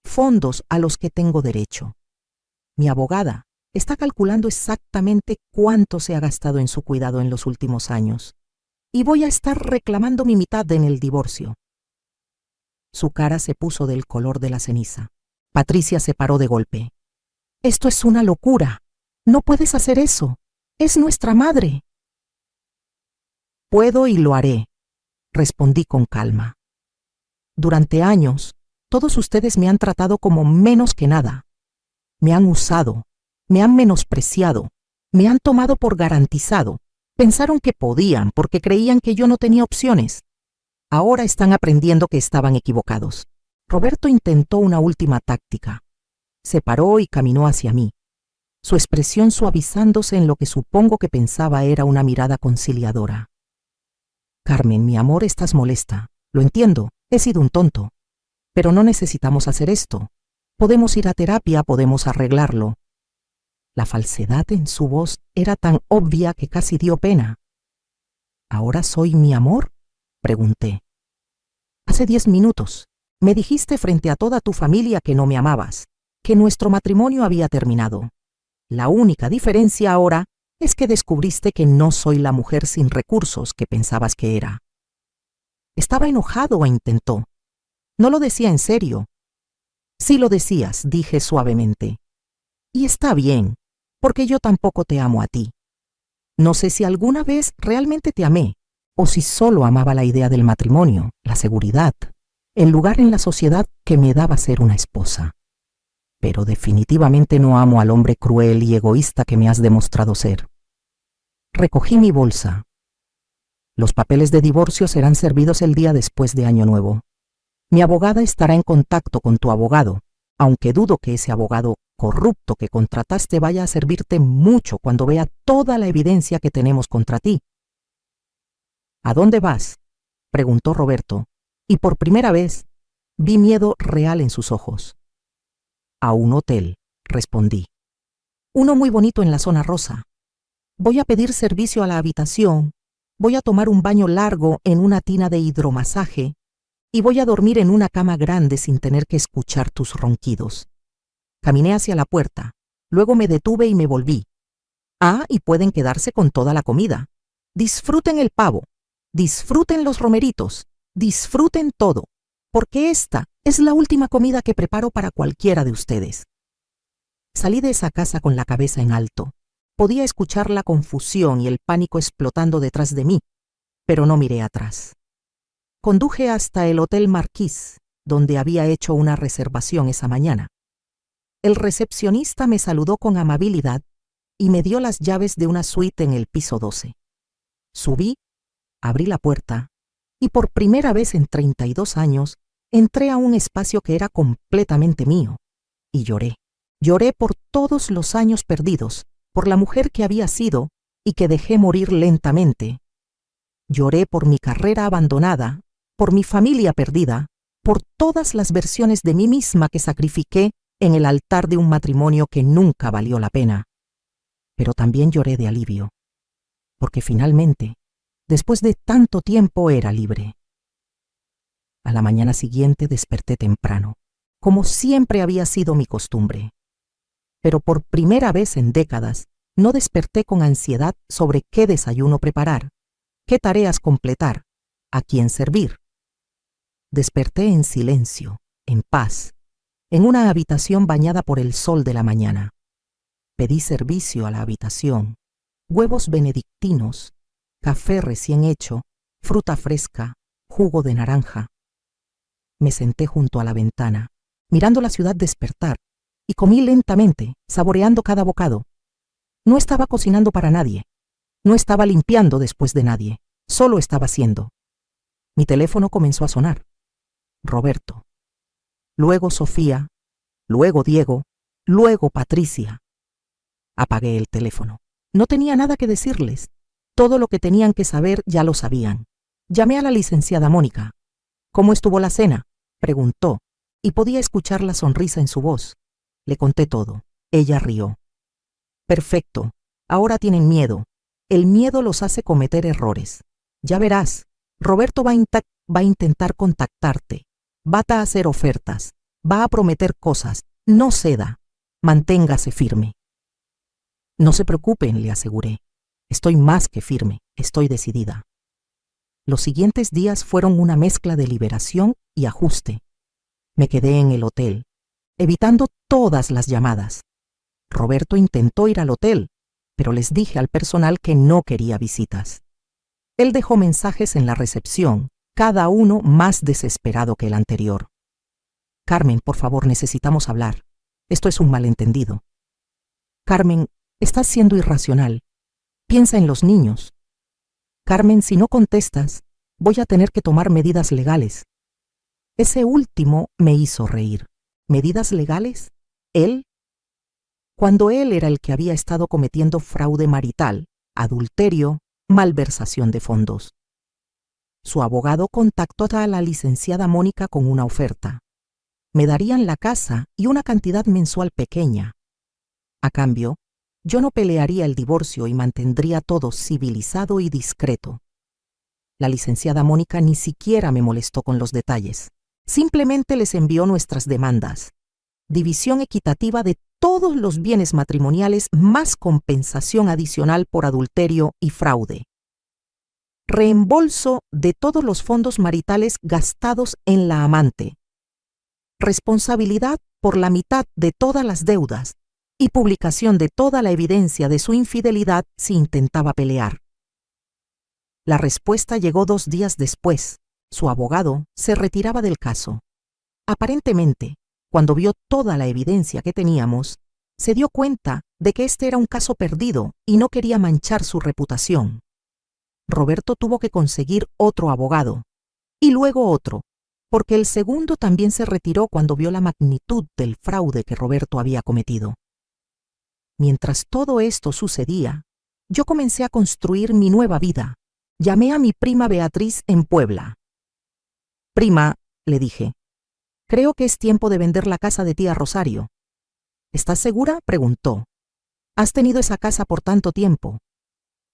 Fondos a los que tengo derecho. Mi abogada está calculando exactamente cuánto se ha gastado en su cuidado en los últimos años. Y voy a estar reclamando mi mitad en el divorcio. Su cara se puso del color de la ceniza. Patricia se paró de golpe. Esto es una locura. No puedes hacer eso. Es nuestra madre. Puedo y lo haré, respondí con calma. Durante años, todos ustedes me han tratado como menos que nada. Me han usado, me han menospreciado, me han tomado por garantizado. Pensaron que podían porque creían que yo no tenía opciones. Ahora están aprendiendo que estaban equivocados. Roberto intentó una última táctica. Se paró y caminó hacia mí, su expresión suavizándose en lo que supongo que pensaba era una mirada conciliadora. Carmen, mi amor, estás molesta. Lo entiendo, he sido un tonto. Pero no necesitamos hacer esto. Podemos ir a terapia, podemos arreglarlo. La falsedad en su voz era tan obvia que casi dio pena. ¿Ahora soy mi amor?, pregunté. Hace 10 minutos me dijiste frente a toda tu familia que no me amabas, que nuestro matrimonio había terminado. La única diferencia ahora es que descubriste que no soy la mujer sin recursos que pensabas que era. Estaba enojado e intentó. No lo decía en serio. Sí lo decías, dije suavemente. Y está bien, porque yo tampoco te amo a ti. No sé si alguna vez realmente te amé, o si solo amaba la idea del matrimonio, la seguridad, el lugar en la sociedad que me daba ser una esposa. Pero definitivamente no amo al hombre cruel y egoísta que me has demostrado ser. Recogí mi bolsa. Los papeles de divorcio serán servidos el día después de Año Nuevo. Mi abogada estará en contacto con tu abogado, aunque dudo que ese abogado corrupto que contrataste vaya a servirte mucho cuando vea toda la evidencia que tenemos contra ti. ¿A dónde vas?, preguntó Roberto, y por primera vez vi miedo real en sus ojos. A un hotel, respondí. Uno muy bonito en la zona rosa. Voy a pedir servicio a la habitación, voy a tomar un baño largo en una tina de hidromasaje y voy a dormir en una cama grande sin tener que escuchar tus ronquidos. Caminé hacia la puerta, luego me detuve y me volví. Ah, y pueden quedarse con toda la comida. Disfruten el pavo, disfruten los romeritos, disfruten todo, porque esta es la última comida que preparo para cualquiera de ustedes. Salí de esa casa con la cabeza en alto. Podía escuchar la confusión y el pánico explotando detrás de mí, pero no miré atrás. Conduje hasta el Hotel Marquis, donde había hecho una reservación esa mañana. El recepcionista me saludó con amabilidad y me dio las llaves de una suite en el piso 12. Subí, abrí la puerta y por primera vez en 32 años entré a un espacio que era completamente mío y lloré. Lloré por todos los años perdidos, por la mujer que había sido y que dejé morir lentamente. Lloré por mi carrera abandonada, por mi familia perdida, por todas las versiones de mí misma que sacrifiqué en el altar de un matrimonio que nunca valió la pena. Pero también lloré de alivio, porque finalmente, Después de tanto tiempo era libre. A la mañana siguiente desperté temprano, como siempre había sido mi costumbre. Pero por primera vez en décadas no desperté con ansiedad sobre qué desayuno preparar, qué tareas completar, a quién servir. Desperté en silencio, en paz, en una habitación bañada por el sol de la mañana. Pedí servicio a la habitación, huevos benedictinos, café recién hecho, fruta fresca, jugo de naranja. Me senté junto a la ventana, mirando la ciudad despertar, y comí lentamente, saboreando cada bocado. No estaba cocinando para nadie, no estaba limpiando después de nadie, solo estaba haciendo. Mi teléfono comenzó a sonar. Roberto. Luego Sofía, luego Diego, luego Patricia. Apagué el teléfono. No tenía nada que decirles. Todo lo que tenían que saber ya lo sabían. Llamé a la licenciada Mónica. ¿Cómo estuvo la cena?, preguntó, y podía escuchar la sonrisa en su voz. Le conté todo. Ella rió. Perfecto. Ahora tienen miedo. El miedo los hace cometer errores. Ya verás. Roberto va a intentar contactarte. Va a hacer ofertas. Va a prometer cosas. No ceda. Manténgase firme. No se preocupen, le aseguré. Estoy más que firme. Estoy decidida. Los siguientes días fueron una mezcla de liberación y ajuste. Me quedé en el hotel, evitando todas las llamadas. Roberto intentó ir al hotel, pero les dije al personal que no quería visitas. Él dejó mensajes en la recepción, cada uno más desesperado que el anterior. Carmen, por favor, necesitamos hablar. Esto es un malentendido. Carmen, estás siendo irracional. Piensa en los niños. Carmen, si no contestas, voy a tener que tomar medidas legales. Ese último me hizo reír. ¿Medidas legales? ¿Él? Cuando él era el que había estado cometiendo fraude marital, adulterio, malversación de fondos. Su abogado contactó a la licenciada Mónica con una oferta. Me darían la casa y una cantidad mensual pequeña. A cambio, yo no pelearía el divorcio y mantendría todo civilizado y discreto. La licenciada Mónica ni siquiera me molestó con los detalles. Simplemente les envió nuestras demandas. División equitativa de todos los bienes matrimoniales más compensación adicional por adulterio y fraude. Reembolso de todos los fondos maritales gastados en la amante. Responsabilidad por la mitad de todas las deudas y publicación de toda la evidencia de su infidelidad si intentaba pelear. La respuesta llegó 2 días después. Su abogado se retiraba del caso. Aparentemente, cuando vio toda la evidencia que teníamos, se dio cuenta de que este era un caso perdido y no quería manchar su reputación. Roberto tuvo que conseguir otro abogado, y luego otro, porque el segundo también se retiró cuando vio la magnitud del fraude que Roberto había cometido. Mientras todo esto sucedía, yo comencé a construir mi nueva vida. Llamé a mi prima Beatriz en Puebla. Prima, le dije, creo que es tiempo de vender la casa de tía Rosario. ¿Estás segura?, preguntó. Has tenido esa casa por tanto tiempo.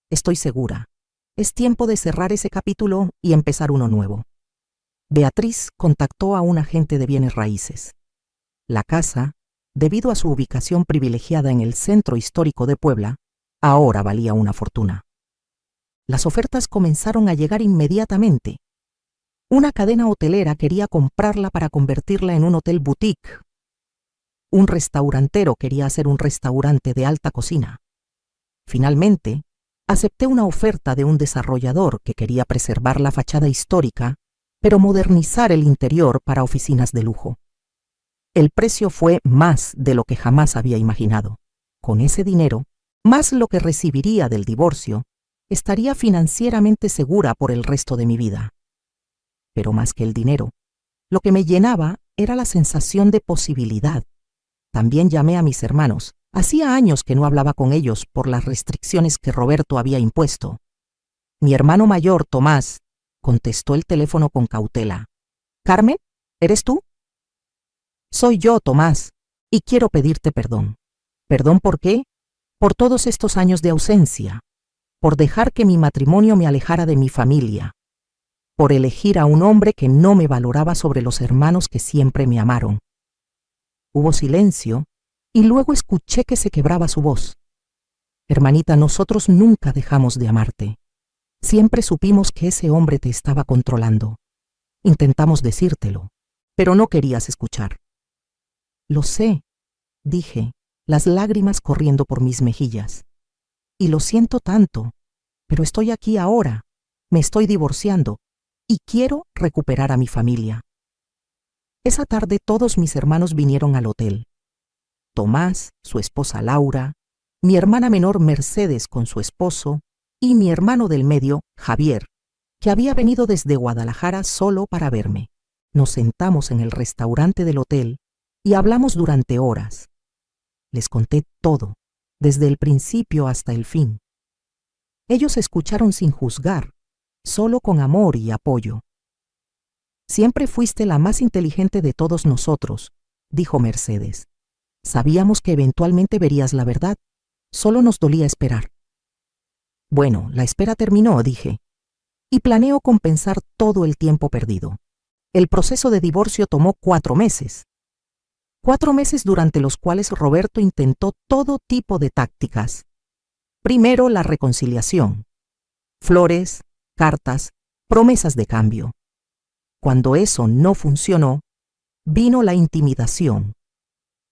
Estoy segura. Es tiempo de cerrar ese capítulo y empezar uno nuevo. Beatriz contactó a un agente de bienes raíces. La casa, debido a su ubicación privilegiada en el centro histórico de Puebla, ahora valía una fortuna. Las ofertas comenzaron a llegar inmediatamente. Una cadena hotelera quería comprarla para convertirla en un hotel boutique. Un restaurantero quería hacer un restaurante de alta cocina. Finalmente, acepté una oferta de un desarrollador que quería preservar la fachada histórica, pero modernizar el interior para oficinas de lujo. El precio fue más de lo que jamás había imaginado. Con ese dinero, más lo que recibiría del divorcio, estaría financieramente segura por el resto de mi vida. Pero más que el dinero, lo que me llenaba era la sensación de posibilidad. También llamé a mis hermanos. Hacía años que no hablaba con ellos por las restricciones que Roberto había impuesto. Mi hermano mayor, Tomás, contestó el teléfono con cautela. «¿Carmen? ¿Eres tú?» «Soy yo, Tomás, y quiero pedirte perdón». «¿Perdón por qué?» «Por todos estos años de ausencia. por dejar que mi matrimonio me alejara de mi familia, por elegir a un hombre que no me valoraba sobre los hermanos que siempre me amaron. Hubo silencio y luego escuché que se quebraba su voz. Hermanita, nosotros nunca dejamos de amarte. Siempre supimos que ese hombre te estaba controlando. Intentamos decírtelo, pero no querías escuchar. Lo sé, dije, las lágrimas corriendo por mis mejillas. Y lo siento tanto, pero estoy aquí ahora, me estoy divorciando y quiero recuperar a mi familia. Esa tarde todos mis hermanos vinieron al hotel. Tomás, su esposa Laura, mi hermana menor Mercedes con su esposo y mi hermano del medio, Javier, que había venido desde Guadalajara solo para verme. Nos sentamos en el restaurante del hotel y hablamos durante horas. Les conté todo, desde el principio hasta el fin. Ellos escucharon sin juzgar, solo con amor y apoyo. Siempre fuiste la más inteligente de todos nosotros, dijo Mercedes. Sabíamos que eventualmente verías la verdad, solo nos dolía esperar. Bueno, la espera terminó, dije, y planeo compensar todo el tiempo perdido. El proceso de divorcio tomó 4 meses. 4 meses durante los cuales Roberto intentó todo tipo de tácticas. Primero, la reconciliación. Flores, cartas, promesas de cambio. Cuando eso no funcionó, vino la intimidación.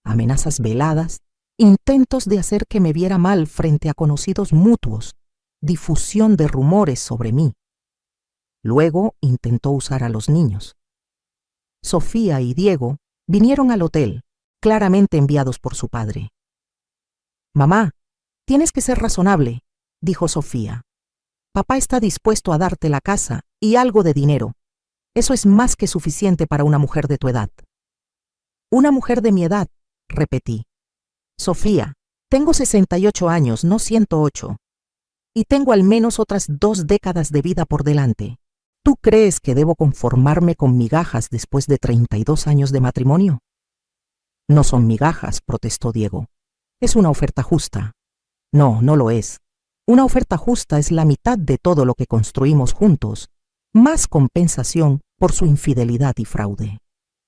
Amenazas veladas, intentos de hacer que me viera mal frente a conocidos mutuos, difusión de rumores sobre mí. Luego intentó usar a los niños. Sofía y Diego vinieron al hotel, claramente enviados por su padre. Mamá, tienes que ser razonable, dijo Sofía. Papá está dispuesto a darte la casa y algo de dinero. Eso es más que suficiente para una mujer de tu edad. Una mujer de mi edad, repetí. Sofía, tengo 68 años, no 108. Y tengo al menos otras 2 décadas de vida por delante. ¿Tú crees que debo conformarme con migajas después de 32 años de matrimonio? No son migajas, protestó Diego. Es una oferta justa. No, no lo es. Una oferta justa es la mitad de todo lo que construimos juntos, más compensación por su infidelidad y fraude.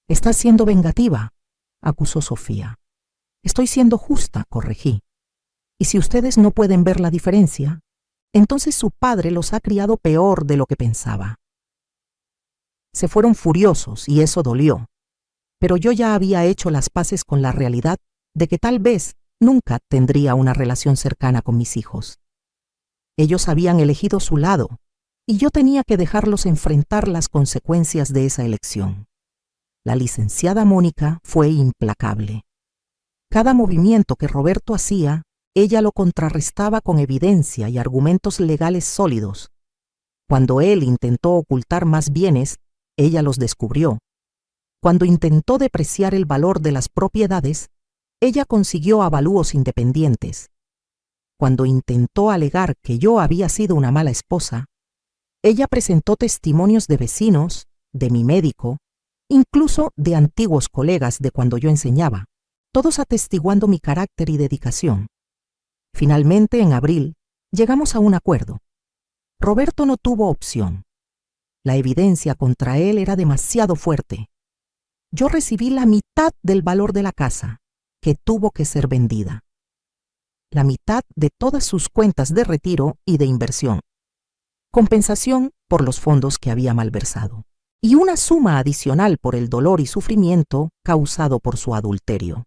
Estás siendo vengativa, acusó Sofía. Estoy siendo justa, corregí. Y si ustedes no pueden ver la diferencia, entonces su padre los ha criado peor de lo que pensaba. Se fueron furiosos y eso dolió, pero yo ya había hecho las paces con la realidad de que tal vez nunca tendría una relación cercana con mis hijos. Ellos habían elegido su lado y yo tenía que dejarlos enfrentar las consecuencias de esa elección. La licenciada Mónica fue implacable. Cada movimiento que Roberto hacía, ella lo contrarrestaba con evidencia y argumentos legales sólidos. Cuando él intentó ocultar más bienes, ella los descubrió. Cuando intentó depreciar el valor de las propiedades, ella consiguió avalúos independientes. Cuando intentó alegar que yo había sido una mala esposa, ella presentó testimonios de vecinos, de mi médico, incluso de antiguos colegas de cuando yo enseñaba, todos atestiguando mi carácter y dedicación. Finalmente, en abril, llegamos a un acuerdo. Roberto no tuvo opción. La evidencia contra él era demasiado fuerte. Yo recibí la mitad del valor de la casa, que tuvo que ser vendida. La mitad de todas sus cuentas de retiro y de inversión. Compensación por los fondos que había malversado. Y una suma adicional por el dolor y sufrimiento causado por su adulterio.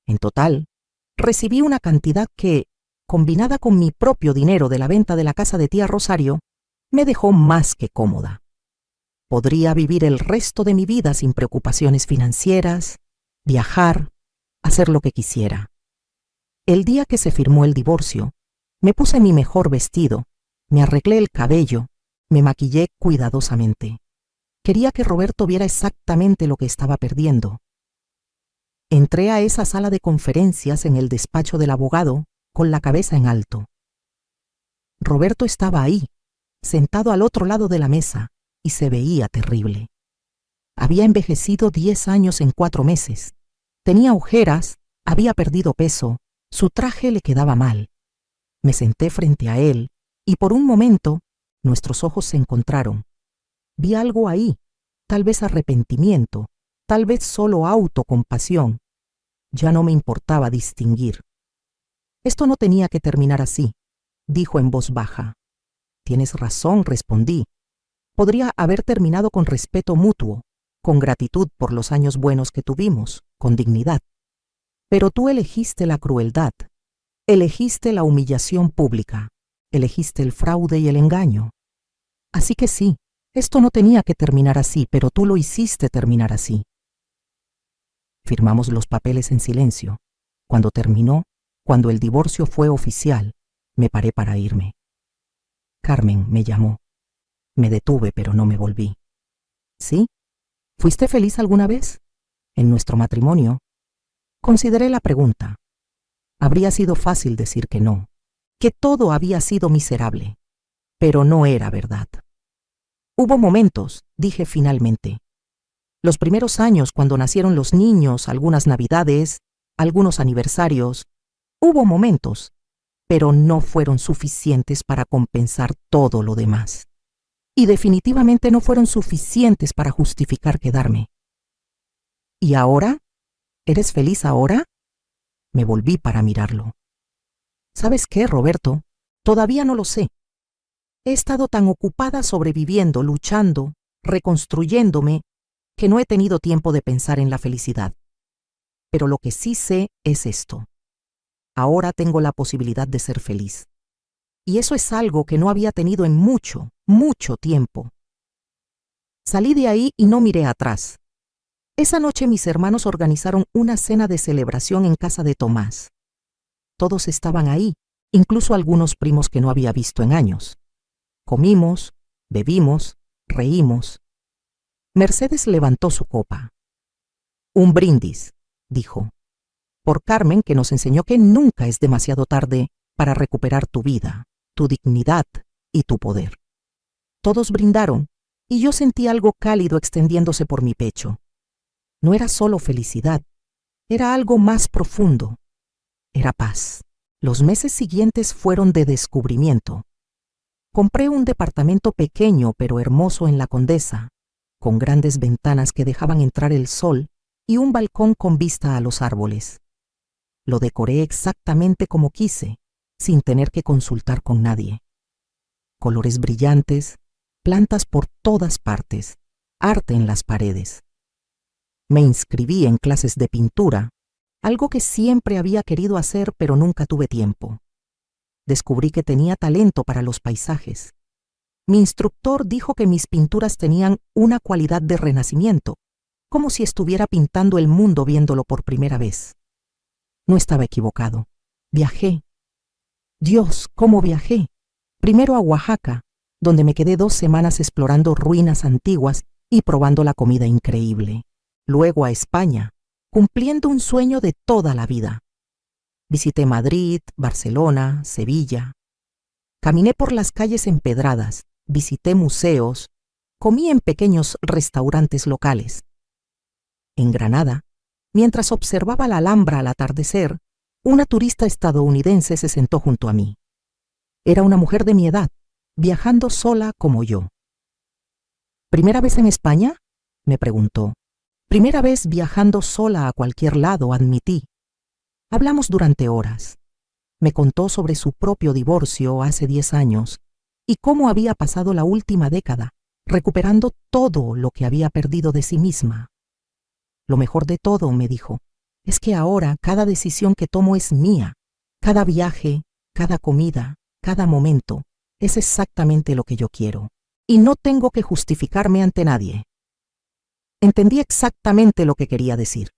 En total, recibí una cantidad que, combinada con mi propio dinero de la venta de la casa de tía Rosario, me dejó más que cómoda. Podría vivir el resto de mi vida sin preocupaciones financieras, viajar, hacer lo que quisiera. El día que se firmó el divorcio, me puse mi mejor vestido, me arreglé el cabello, me maquillé cuidadosamente. Quería que Roberto viera exactamente lo que estaba perdiendo. Entré a esa sala de conferencias en el despacho del abogado con la cabeza en alto. Roberto estaba ahí, sentado al otro lado de la mesa, y se veía terrible. Había envejecido 10 años en 4 meses. Tenía ojeras, había perdido peso, su traje le quedaba mal. Me senté frente a él y por un momento nuestros ojos se encontraron. Vi algo ahí, tal vez arrepentimiento, tal vez solo autocompasión. Ya no me importaba distinguir. Esto no tenía que terminar así, dijo en voz baja. Tienes razón, respondí. Podría haber terminado con respeto mutuo, con gratitud por los años buenos que tuvimos, con dignidad. Pero tú elegiste la crueldad, elegiste la humillación pública, elegiste el fraude y el engaño. Así que sí, esto no tenía que terminar así, pero tú lo hiciste terminar así. Firmamos los papeles en silencio. Cuando terminó, cuando el divorcio fue oficial, me paré para irme. Carmen me llamó. Me detuve, pero no me volví. ¿Sí? ¿Fuiste feliz alguna vez? ¿En nuestro matrimonio? Consideré la pregunta. Habría sido fácil decir que no, que todo había sido miserable, pero no era verdad. Hubo momentos, dije finalmente. Los primeros años, cuando nacieron los niños, algunas navidades, algunos aniversarios, hubo momentos, pero no fueron suficientes para compensar todo lo demás. Y definitivamente no fueron suficientes para justificar quedarme. ¿Y ahora? ¿Eres feliz ahora? Me volví para mirarlo. ¿Sabes qué, Roberto? Todavía no lo sé. He estado tan ocupada sobreviviendo, luchando, reconstruyéndome, que no he tenido tiempo de pensar en la felicidad. Pero lo que sí sé es esto. Ahora tengo la posibilidad de ser feliz. Y eso es algo que no había tenido en mucho, mucho tiempo. Salí de ahí y no miré atrás. Esa noche mis hermanos organizaron una cena de celebración en casa de Tomás. Todos estaban ahí, incluso algunos primos que no había visto en años. Comimos, bebimos, reímos. Mercedes levantó su copa. Un brindis, dijo, por Carmen, que nos enseñó que nunca es demasiado tarde para recuperar tu vida, tu dignidad y tu poder. Todos brindaron, y yo sentí algo cálido extendiéndose por mi pecho. No era solo felicidad, era algo más profundo. Era paz. Los meses siguientes fueron de descubrimiento. Compré un departamento pequeño pero hermoso en La Condesa, con grandes ventanas que dejaban entrar el sol y un balcón con vista a los árboles. Lo decoré exactamente como quise, sin tener que consultar con nadie. Colores brillantes, plantas por todas partes, arte en las paredes. Me inscribí en clases de pintura, algo que siempre había querido hacer pero nunca tuve tiempo. Descubrí que tenía talento para los paisajes. Mi instructor dijo que mis pinturas tenían una cualidad de renacimiento, como si estuviera pintando el mundo viéndolo por primera vez. No estaba equivocado. Viajé. Dios, ¿cómo viajé? Primero a Oaxaca, donde me quedé 2 semanas explorando ruinas antiguas y probando la comida increíble. Luego a España, cumpliendo un sueño de toda la vida. Visité Madrid, Barcelona, Sevilla. Caminé por las calles empedradas, visité museos, comí en pequeños restaurantes locales. En Granada, mientras observaba la Alhambra al atardecer, una turista estadounidense se sentó junto a mí. Era una mujer de mi edad, viajando sola como yo. ¿Primera vez en España?, me preguntó. Primera vez viajando sola a cualquier lado, admití. Hablamos durante horas. Me contó sobre su propio divorcio hace 10 años y cómo había pasado la última década, recuperando todo lo que había perdido de sí misma. Lo mejor de todo, me dijo, es que ahora cada decisión que tomo es mía. Cada viaje, cada comida, cada momento es exactamente lo que yo quiero. Y no tengo que justificarme ante nadie. Entendí exactamente lo que quería decir.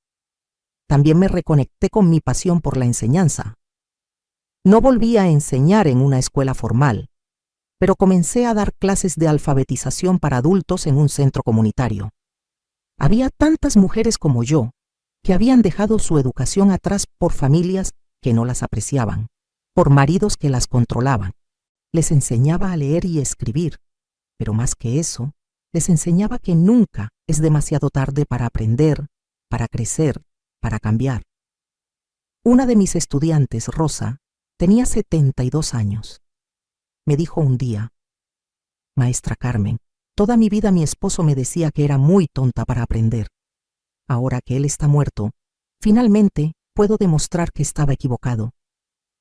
También me reconecté con mi pasión por la enseñanza. No volví a enseñar en una escuela formal, pero comencé a dar clases de alfabetización para adultos en un centro comunitario. Había tantas mujeres como yo que habían dejado su educación atrás por familias que no las apreciaban, por maridos que las controlaban. Les enseñaba a leer y escribir, pero más que eso, les enseñaba que nunca es demasiado tarde para aprender, para crecer, para cambiar. Una de mis estudiantes, Rosa, tenía 72 años. me dijo un día. Maestra Carmen, toda mi vida mi esposo me decía que era muy tonta para aprender. Ahora que él está muerto, finalmente puedo demostrar que estaba equivocado.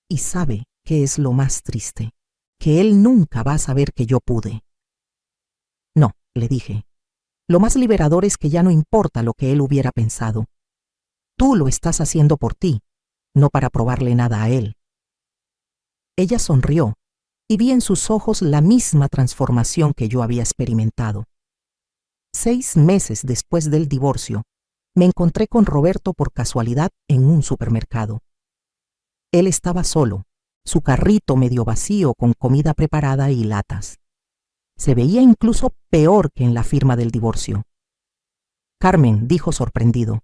Y sabe qué es lo más triste, que él nunca va a saber que yo pude. No, le dije. Lo más liberador es que ya no importa lo que él hubiera pensado. Tú lo estás haciendo por ti, no para probarle nada a él. Ella sonrió y vi en sus ojos la misma transformación que yo había experimentado. 6 meses después del divorcio, me encontré con Roberto por casualidad en un supermercado. Él estaba solo, su carrito medio vacío con comida preparada y latas. Se veía incluso peor que en la firma del divorcio. Carmen dijo sorprendido.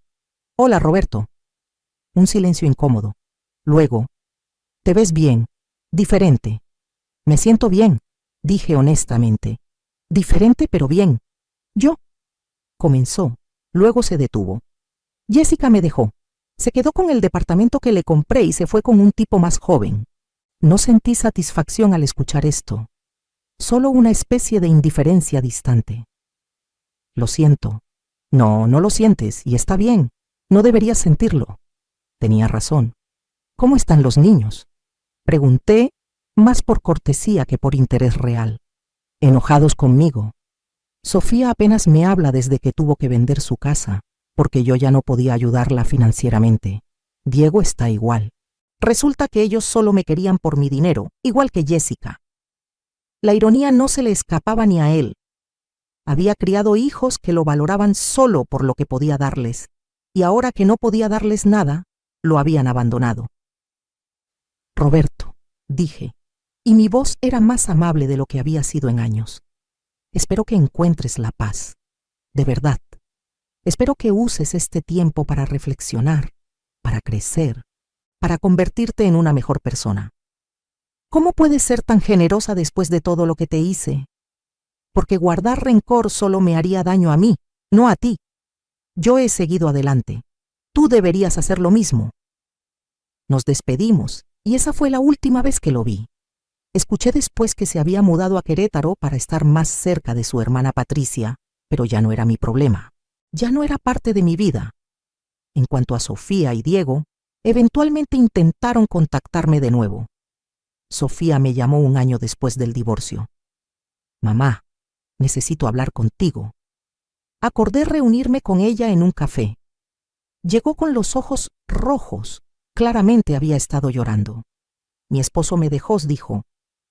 Hola, Roberto. Un silencio incómodo. Luego, te ves bien, diferente. Me siento bien, dije honestamente. Diferente pero bien. Yo. Comenzó, luego se detuvo. Jessica me dejó. Se quedó con el departamento que le compré y se fue con un tipo más joven. No sentí satisfacción al escuchar esto. Solo una especie de indiferencia distante. Lo siento. No, no lo sientes, y está bien. No deberías sentirlo. Tenía razón. ¿Cómo están los niños? Pregunté, más por cortesía que por interés real. Enojados conmigo. Sofía apenas me habla desde que tuvo que vender su casa, porque yo ya no podía ayudarla financieramente. Diego está igual. Resulta que ellos solo me querían por mi dinero, igual que Jessica. La ironía no se le escapaba ni a él. Había criado hijos que lo valoraban solo por lo que podía darles, y ahora que no podía darles nada, lo habían abandonado. Roberto, dije, y mi voz era más amable de lo que había sido en años. Espero que encuentres la paz. De verdad. Espero que uses este tiempo para reflexionar, para crecer, para convertirte en una mejor persona. ¿Cómo puedes ser tan generosa después de todo lo que te hice? Porque guardar rencor solo me haría daño a mí, no a ti. Yo he seguido adelante. Tú deberías hacer lo mismo. Nos despedimos, y esa fue la última vez que lo vi. Escuché después que se había mudado a Querétaro para estar más cerca de su hermana Patricia, pero ya no era mi problema. Ya no era parte de mi vida. En cuanto a Sofía y Diego, eventualmente intentaron contactarme de nuevo. Sofía me llamó un año después del divorcio. Mamá, necesito hablar contigo. Acordé reunirme con ella en un café. Llegó con los ojos rojos. Claramente había estado llorando. Mi esposo me dejó, dijo.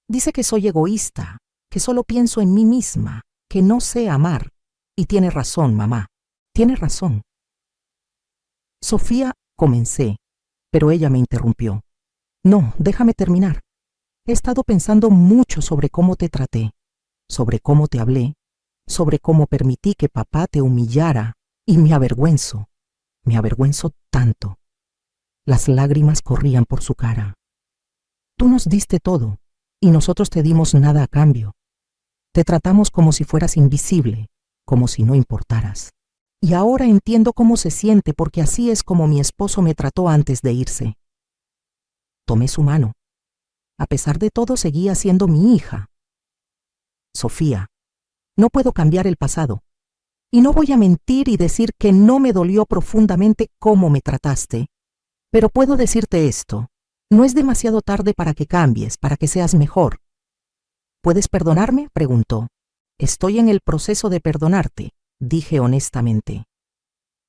Dice que soy egoísta, que solo pienso en mí misma, que no sé amar. Y tiene razón, mamá. Tiene razón. Sofía, comencé, pero ella me interrumpió. No, déjame terminar. He estado pensando mucho sobre cómo te traté, sobre cómo te hablé, sobre cómo permití que papá te humillara, y me avergüenzo tanto. Las lágrimas corrían por su cara. Tú nos diste todo, y nosotros te dimos nada a cambio. Te tratamos como si fueras invisible, como si no importaras. Y ahora entiendo cómo se siente porque así es como mi esposo me trató antes de irse. Tomé su mano. A pesar de todo, seguía siendo mi hija. Sofía, no puedo cambiar el pasado. Y no voy a mentir y decir que no me dolió profundamente cómo me trataste. Pero puedo decirte esto. No es demasiado tarde para que cambies, para que seas mejor. ¿Puedes perdonarme?, preguntó. Estoy en el proceso de perdonarte, dije honestamente.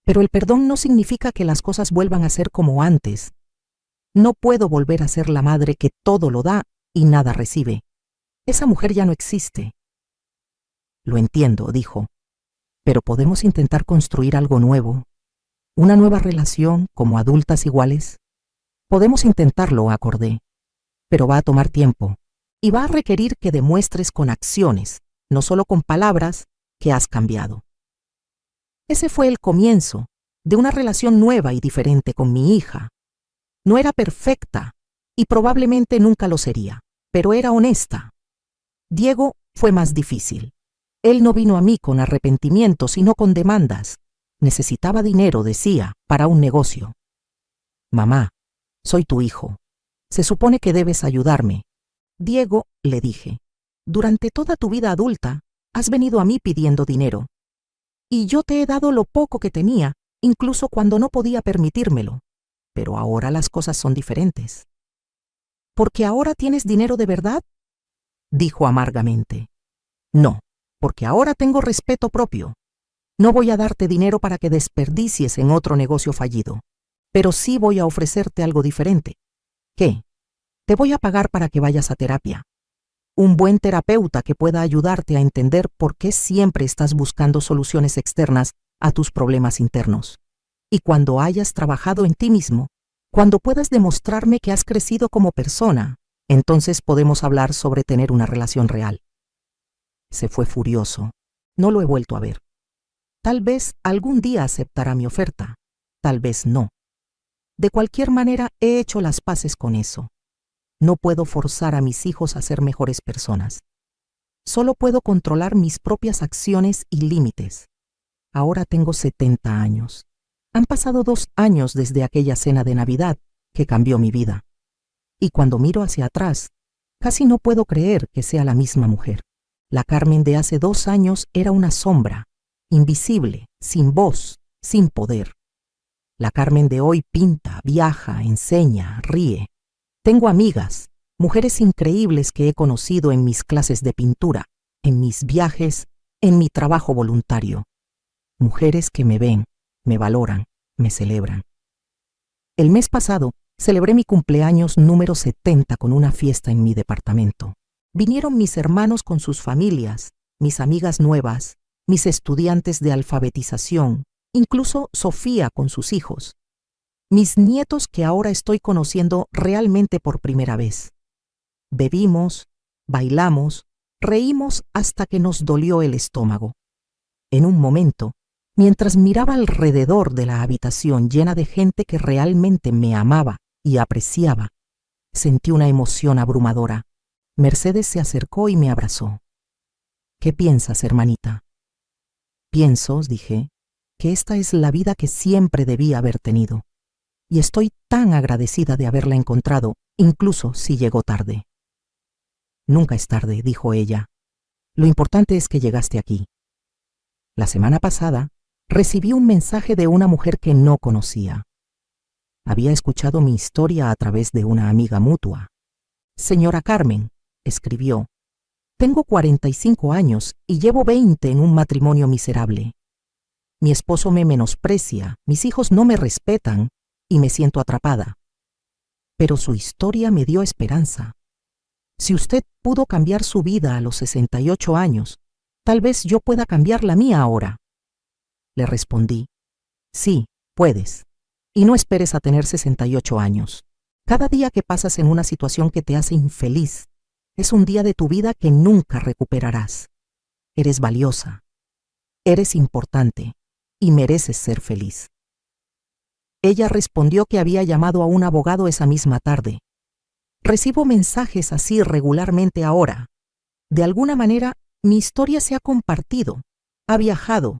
Pero el perdón no significa que las cosas vuelvan a ser como antes. No puedo volver a ser la madre que todo lo da y nada recibe. Esa mujer ya no existe. Lo entiendo, dijo. Pero podemos intentar construir algo nuevo. Una nueva relación como adultas iguales. Podemos intentarlo, acordé. Pero va a tomar tiempo. Y va a requerir que demuestres con acciones, no solo con palabras, que has cambiado. Ese fue el comienzo de una relación nueva y diferente con mi hija. No era perfecta y probablemente nunca lo sería, pero era honesta. Diego fue más difícil. Él no vino a mí con arrepentimiento, sino con demandas. Necesitaba dinero, decía, para un negocio. Mamá, soy tu hijo. Se supone que debes ayudarme. Diego, le dije, durante toda tu vida adulta has venido a mí pidiendo dinero. Y yo te he dado lo poco que tenía, incluso cuando no podía permitírmelo. Pero ahora las cosas son diferentes. ¿Porque ahora tienes dinero de verdad?, dijo amargamente. No, porque ahora tengo respeto propio. No voy a darte dinero para que desperdicies en otro negocio fallido, pero sí voy a ofrecerte algo diferente. ¿Qué? Te voy a pagar para que vayas a terapia. Un buen terapeuta que pueda ayudarte a entender por qué siempre estás buscando soluciones externas a tus problemas internos. Y cuando hayas trabajado en ti mismo, cuando puedas demostrarme que has crecido como persona, entonces podemos hablar sobre tener una relación real. Se fue furioso. No lo he vuelto a ver. Tal vez algún día aceptará mi oferta, tal vez no. De cualquier manera, he hecho las paces con eso. No puedo forzar a mis hijos a ser mejores personas. Solo puedo controlar mis propias acciones y límites. Ahora tengo 70 años. Han pasado 2 años desde aquella cena de Navidad que cambió mi vida. Y cuando miro hacia atrás, casi no puedo creer que sea la misma mujer. La Carmen de hace 2 años era una sombra, invisible, sin voz, sin poder. La Carmen de hoy pinta, viaja, enseña, ríe. Tengo amigas, mujeres increíbles que he conocido en mis clases de pintura, en mis viajes, en mi trabajo voluntario. Mujeres que me ven, me valoran, me celebran. El mes pasado celebré mi cumpleaños número 70 con una fiesta en mi departamento. Vinieron mis hermanos con sus familias, mis amigas nuevas, mis estudiantes de alfabetización, incluso Sofía con sus hijos. Mis nietos que ahora estoy conociendo realmente por primera vez. Bebimos, bailamos, reímos hasta que nos dolió el estómago. En un momento, mientras miraba alrededor de la habitación llena de gente que realmente me amaba y apreciaba, sentí una emoción abrumadora. Mercedes se acercó y me abrazó. ¿Qué piensas, hermanita? Pienso, dije, que esta es la vida que siempre debía haber tenido. Y estoy tan agradecida de haberla encontrado, incluso si llegó tarde. Nunca es tarde, dijo ella. Lo importante es que llegaste aquí. La semana pasada, recibí un mensaje de una mujer que no conocía. Había escuchado mi historia a través de una amiga mutua. Señora Carmen, escribió, tengo 45 años y llevo 20 en un matrimonio miserable. Mi esposo me menosprecia, mis hijos no me respetan, y me siento atrapada. Pero su historia me dio esperanza. Si usted pudo cambiar su vida a los 68 años, tal vez yo pueda cambiar la mía ahora. Le respondí, sí, puedes. Y no esperes a tener 68 años. Cada día que pasas en una situación que te hace infeliz, es un día de tu vida que nunca recuperarás. Eres valiosa, eres importante y mereces ser feliz. Ella respondió que había llamado a un abogado esa misma tarde. Recibo mensajes así regularmente ahora. De alguna manera, mi historia se ha compartido, ha viajado,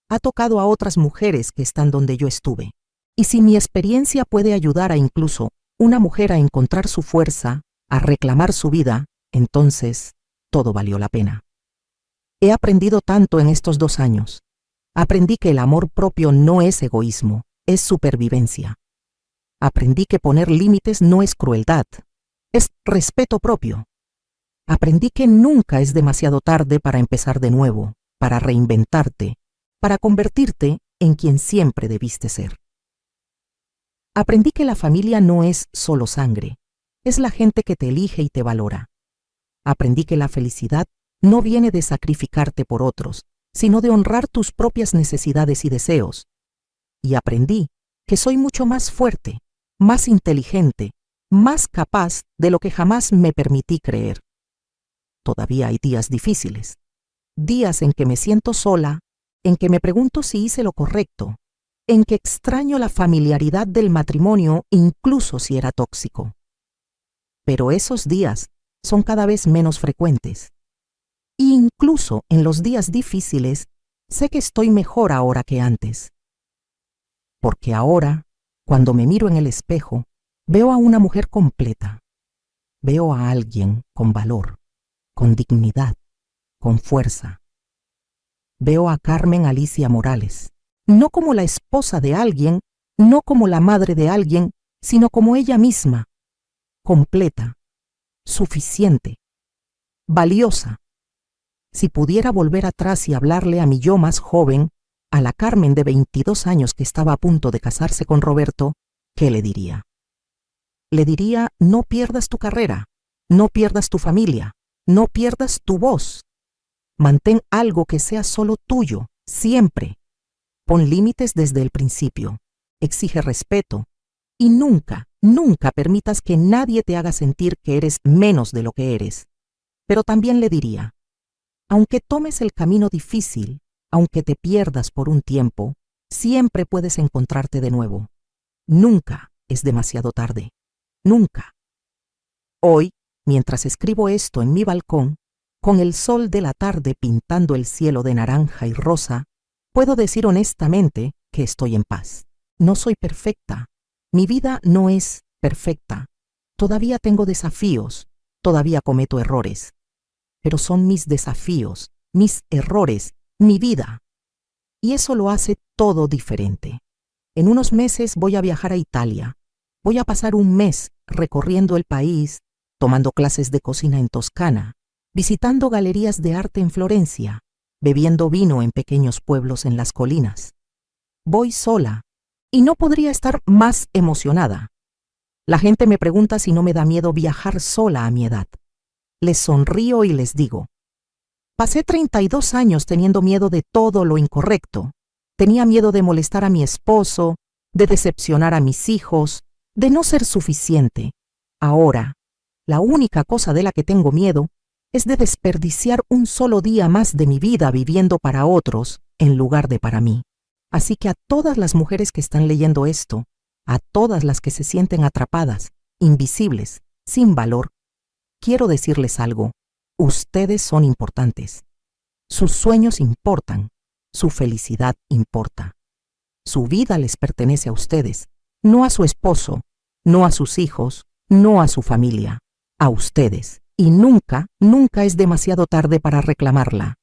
ha tocado a otras mujeres que están donde yo estuve. Y si mi experiencia puede ayudar a incluso una mujer a encontrar su fuerza, a reclamar su vida, entonces todo valió la pena. He aprendido tanto en estos 2 años. Aprendí que el amor propio no es egoísmo, es supervivencia. Aprendí que poner límites no es crueldad, es respeto propio. Aprendí que nunca es demasiado tarde para empezar de nuevo, para reinventarte, para convertirte en quien siempre debiste ser. Aprendí que la familia no es solo sangre, es la gente que te elige y te valora. Aprendí que la felicidad no viene de sacrificarte por otros, sino de honrar tus propias necesidades y deseos. Y aprendí que soy mucho más fuerte, más inteligente, más capaz de lo que jamás me permití creer. Todavía hay días difíciles, días en que me siento sola, en que me pregunto si hice lo correcto, en que extraño la familiaridad del matrimonio incluso si era tóxico. Pero esos días son cada vez menos frecuentes. Y incluso en los días difíciles, sé que estoy mejor ahora que antes. Porque ahora, cuando me miro en el espejo, veo a una mujer completa. Veo a alguien con valor, con dignidad, con fuerza. Veo a Carmen Alicia Morales, no como la esposa de alguien, no como la madre de alguien, sino como ella misma, completa, suficiente, valiosa. Si pudiera volver atrás y hablarle a mi yo más joven, a la Carmen de 22 años que estaba a punto de casarse con Roberto, ¿qué le diría? Le diría: no pierdas tu carrera, no pierdas tu familia, no pierdas tu voz. Mantén algo que sea solo tuyo, siempre. Pon límites desde el principio. Exige respeto. Y nunca, nunca permitas que nadie te haga sentir que eres menos de lo que eres. Pero también le diría: aunque tomes el camino difícil, aunque te pierdas por un tiempo, siempre puedes encontrarte de nuevo. Nunca es demasiado tarde. Nunca. Hoy, mientras escribo esto en mi balcón, con el sol de la tarde pintando el cielo de naranja y rosa, puedo decir honestamente que estoy en paz. No soy perfecta. Mi vida no es perfecta. Todavía tengo desafíos, todavía cometo errores. Pero son mis desafíos, mis errores, mi vida. Y eso lo hace todo diferente. En unos meses voy a viajar a Italia. Voy a pasar un mes recorriendo el país, tomando clases de cocina en Toscana, visitando galerías de arte en Florencia, bebiendo vino en pequeños pueblos en las colinas. Voy sola y no podría estar más emocionada. La gente me pregunta si no me da miedo viajar sola a mi edad. Les sonrío y les digo: pasé 32 años teniendo miedo de todo lo incorrecto. Tenía miedo de molestar a mi esposo, de decepcionar a mis hijos, de no ser suficiente. Ahora, la única cosa de la que tengo miedo es de desperdiciar un solo día más de mi vida viviendo para otros en lugar de para mí. Así que a todas las mujeres que están leyendo esto, a todas las que se sienten atrapadas, invisibles, sin valor, quiero decirles algo: ustedes son importantes. Sus sueños importan, su felicidad importa. Su vida les pertenece a ustedes, no a su esposo, no a sus hijos, no a su familia, a ustedes. Y nunca, nunca es demasiado tarde para reclamarla.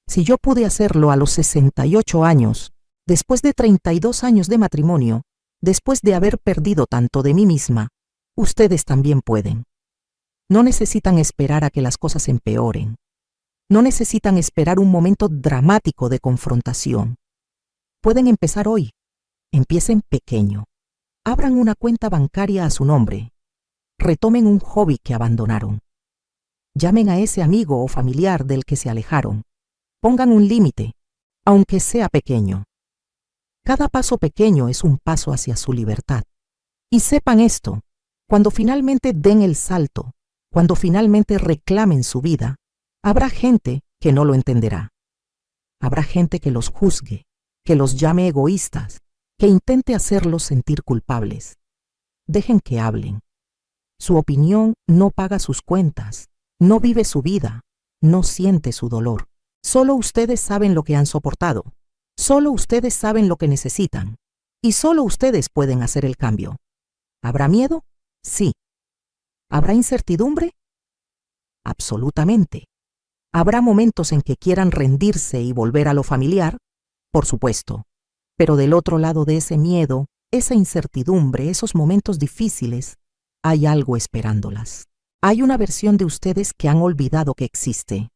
Si yo pude hacerlo a los 68 años, después de 32 años de matrimonio, después de haber perdido tanto de mí misma, ustedes también pueden. No necesitan esperar a que las cosas empeoren. No necesitan esperar un momento dramático de confrontación. Pueden empezar hoy. Empiecen pequeño. Abran una cuenta bancaria a su nombre. Retomen un hobby que abandonaron. Llamen a ese amigo o familiar del que se alejaron. Pongan un límite, aunque sea pequeño. Cada paso pequeño es un paso hacia su libertad. Y sepan esto: cuando finalmente den el salto, cuando finalmente reclamen su vida, habrá gente que no lo entenderá. Habrá gente que los juzgue, que los llame egoístas, que intente hacerlos sentir culpables. Dejen que hablen. Su opinión no paga sus cuentas, no vive su vida, no siente su dolor. Solo ustedes saben lo que han soportado. Solo ustedes saben lo que necesitan. Y solo ustedes pueden hacer el cambio. ¿Habrá miedo? Sí. ¿Habrá incertidumbre? Absolutamente. ¿Habrá momentos en que quieran rendirse y volver a lo familiar? Por supuesto. Pero del otro lado de ese miedo, esa incertidumbre, esos momentos difíciles, hay algo esperándolas. Hay una versión de ustedes que han olvidado que existe.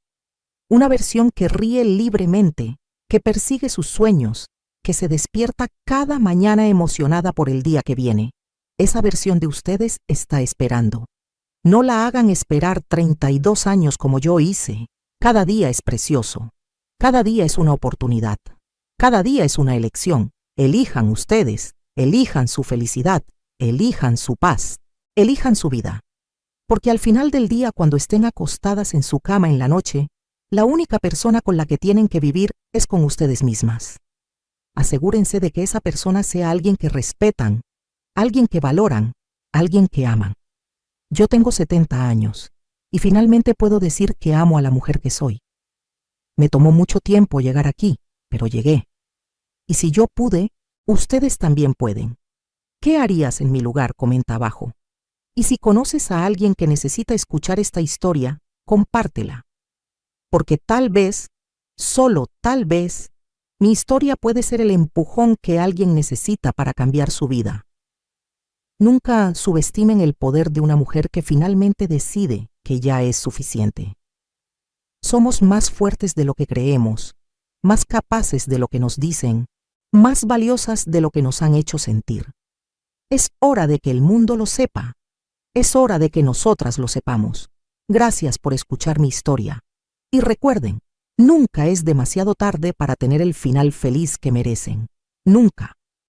Una versión que ríe libremente, que persigue sus sueños, que se despierta cada mañana emocionada por el día que viene. Esa versión de ustedes está esperando. No la hagan esperar 32 años como yo hice. Cada día es precioso. Cada día es una oportunidad. Cada día es una elección. Elijan ustedes. Elijan su felicidad. Elijan su paz. Elijan su vida. Porque al final del día, cuando estén acostadas en su cama en la noche, la única persona con la que tienen que vivir es con ustedes mismas. Asegúrense de que esa persona sea alguien que respetan, alguien que valoran, alguien que aman. Yo tengo 70 años y finalmente puedo decir que amo a la mujer que soy. Me tomó mucho tiempo llegar aquí, pero llegué. Y si yo pude, ustedes también pueden. ¿Qué harías en mi lugar? Comenta abajo. Y si conoces a alguien que necesita escuchar esta historia, compártela. Porque tal vez, solo tal vez, mi historia puede ser el empujón que alguien necesita para cambiar su vida. Nunca subestimen el poder de una mujer que finalmente decide que ya es suficiente. Somos más fuertes de lo que creemos, más capaces de lo que nos dicen, más valiosas de lo que nos han hecho sentir. Es hora de que el mundo lo sepa. Es hora de que nosotras lo sepamos. Gracias por escuchar mi historia. Y recuerden, nunca es demasiado tarde para tener el final feliz que merecen. Nunca.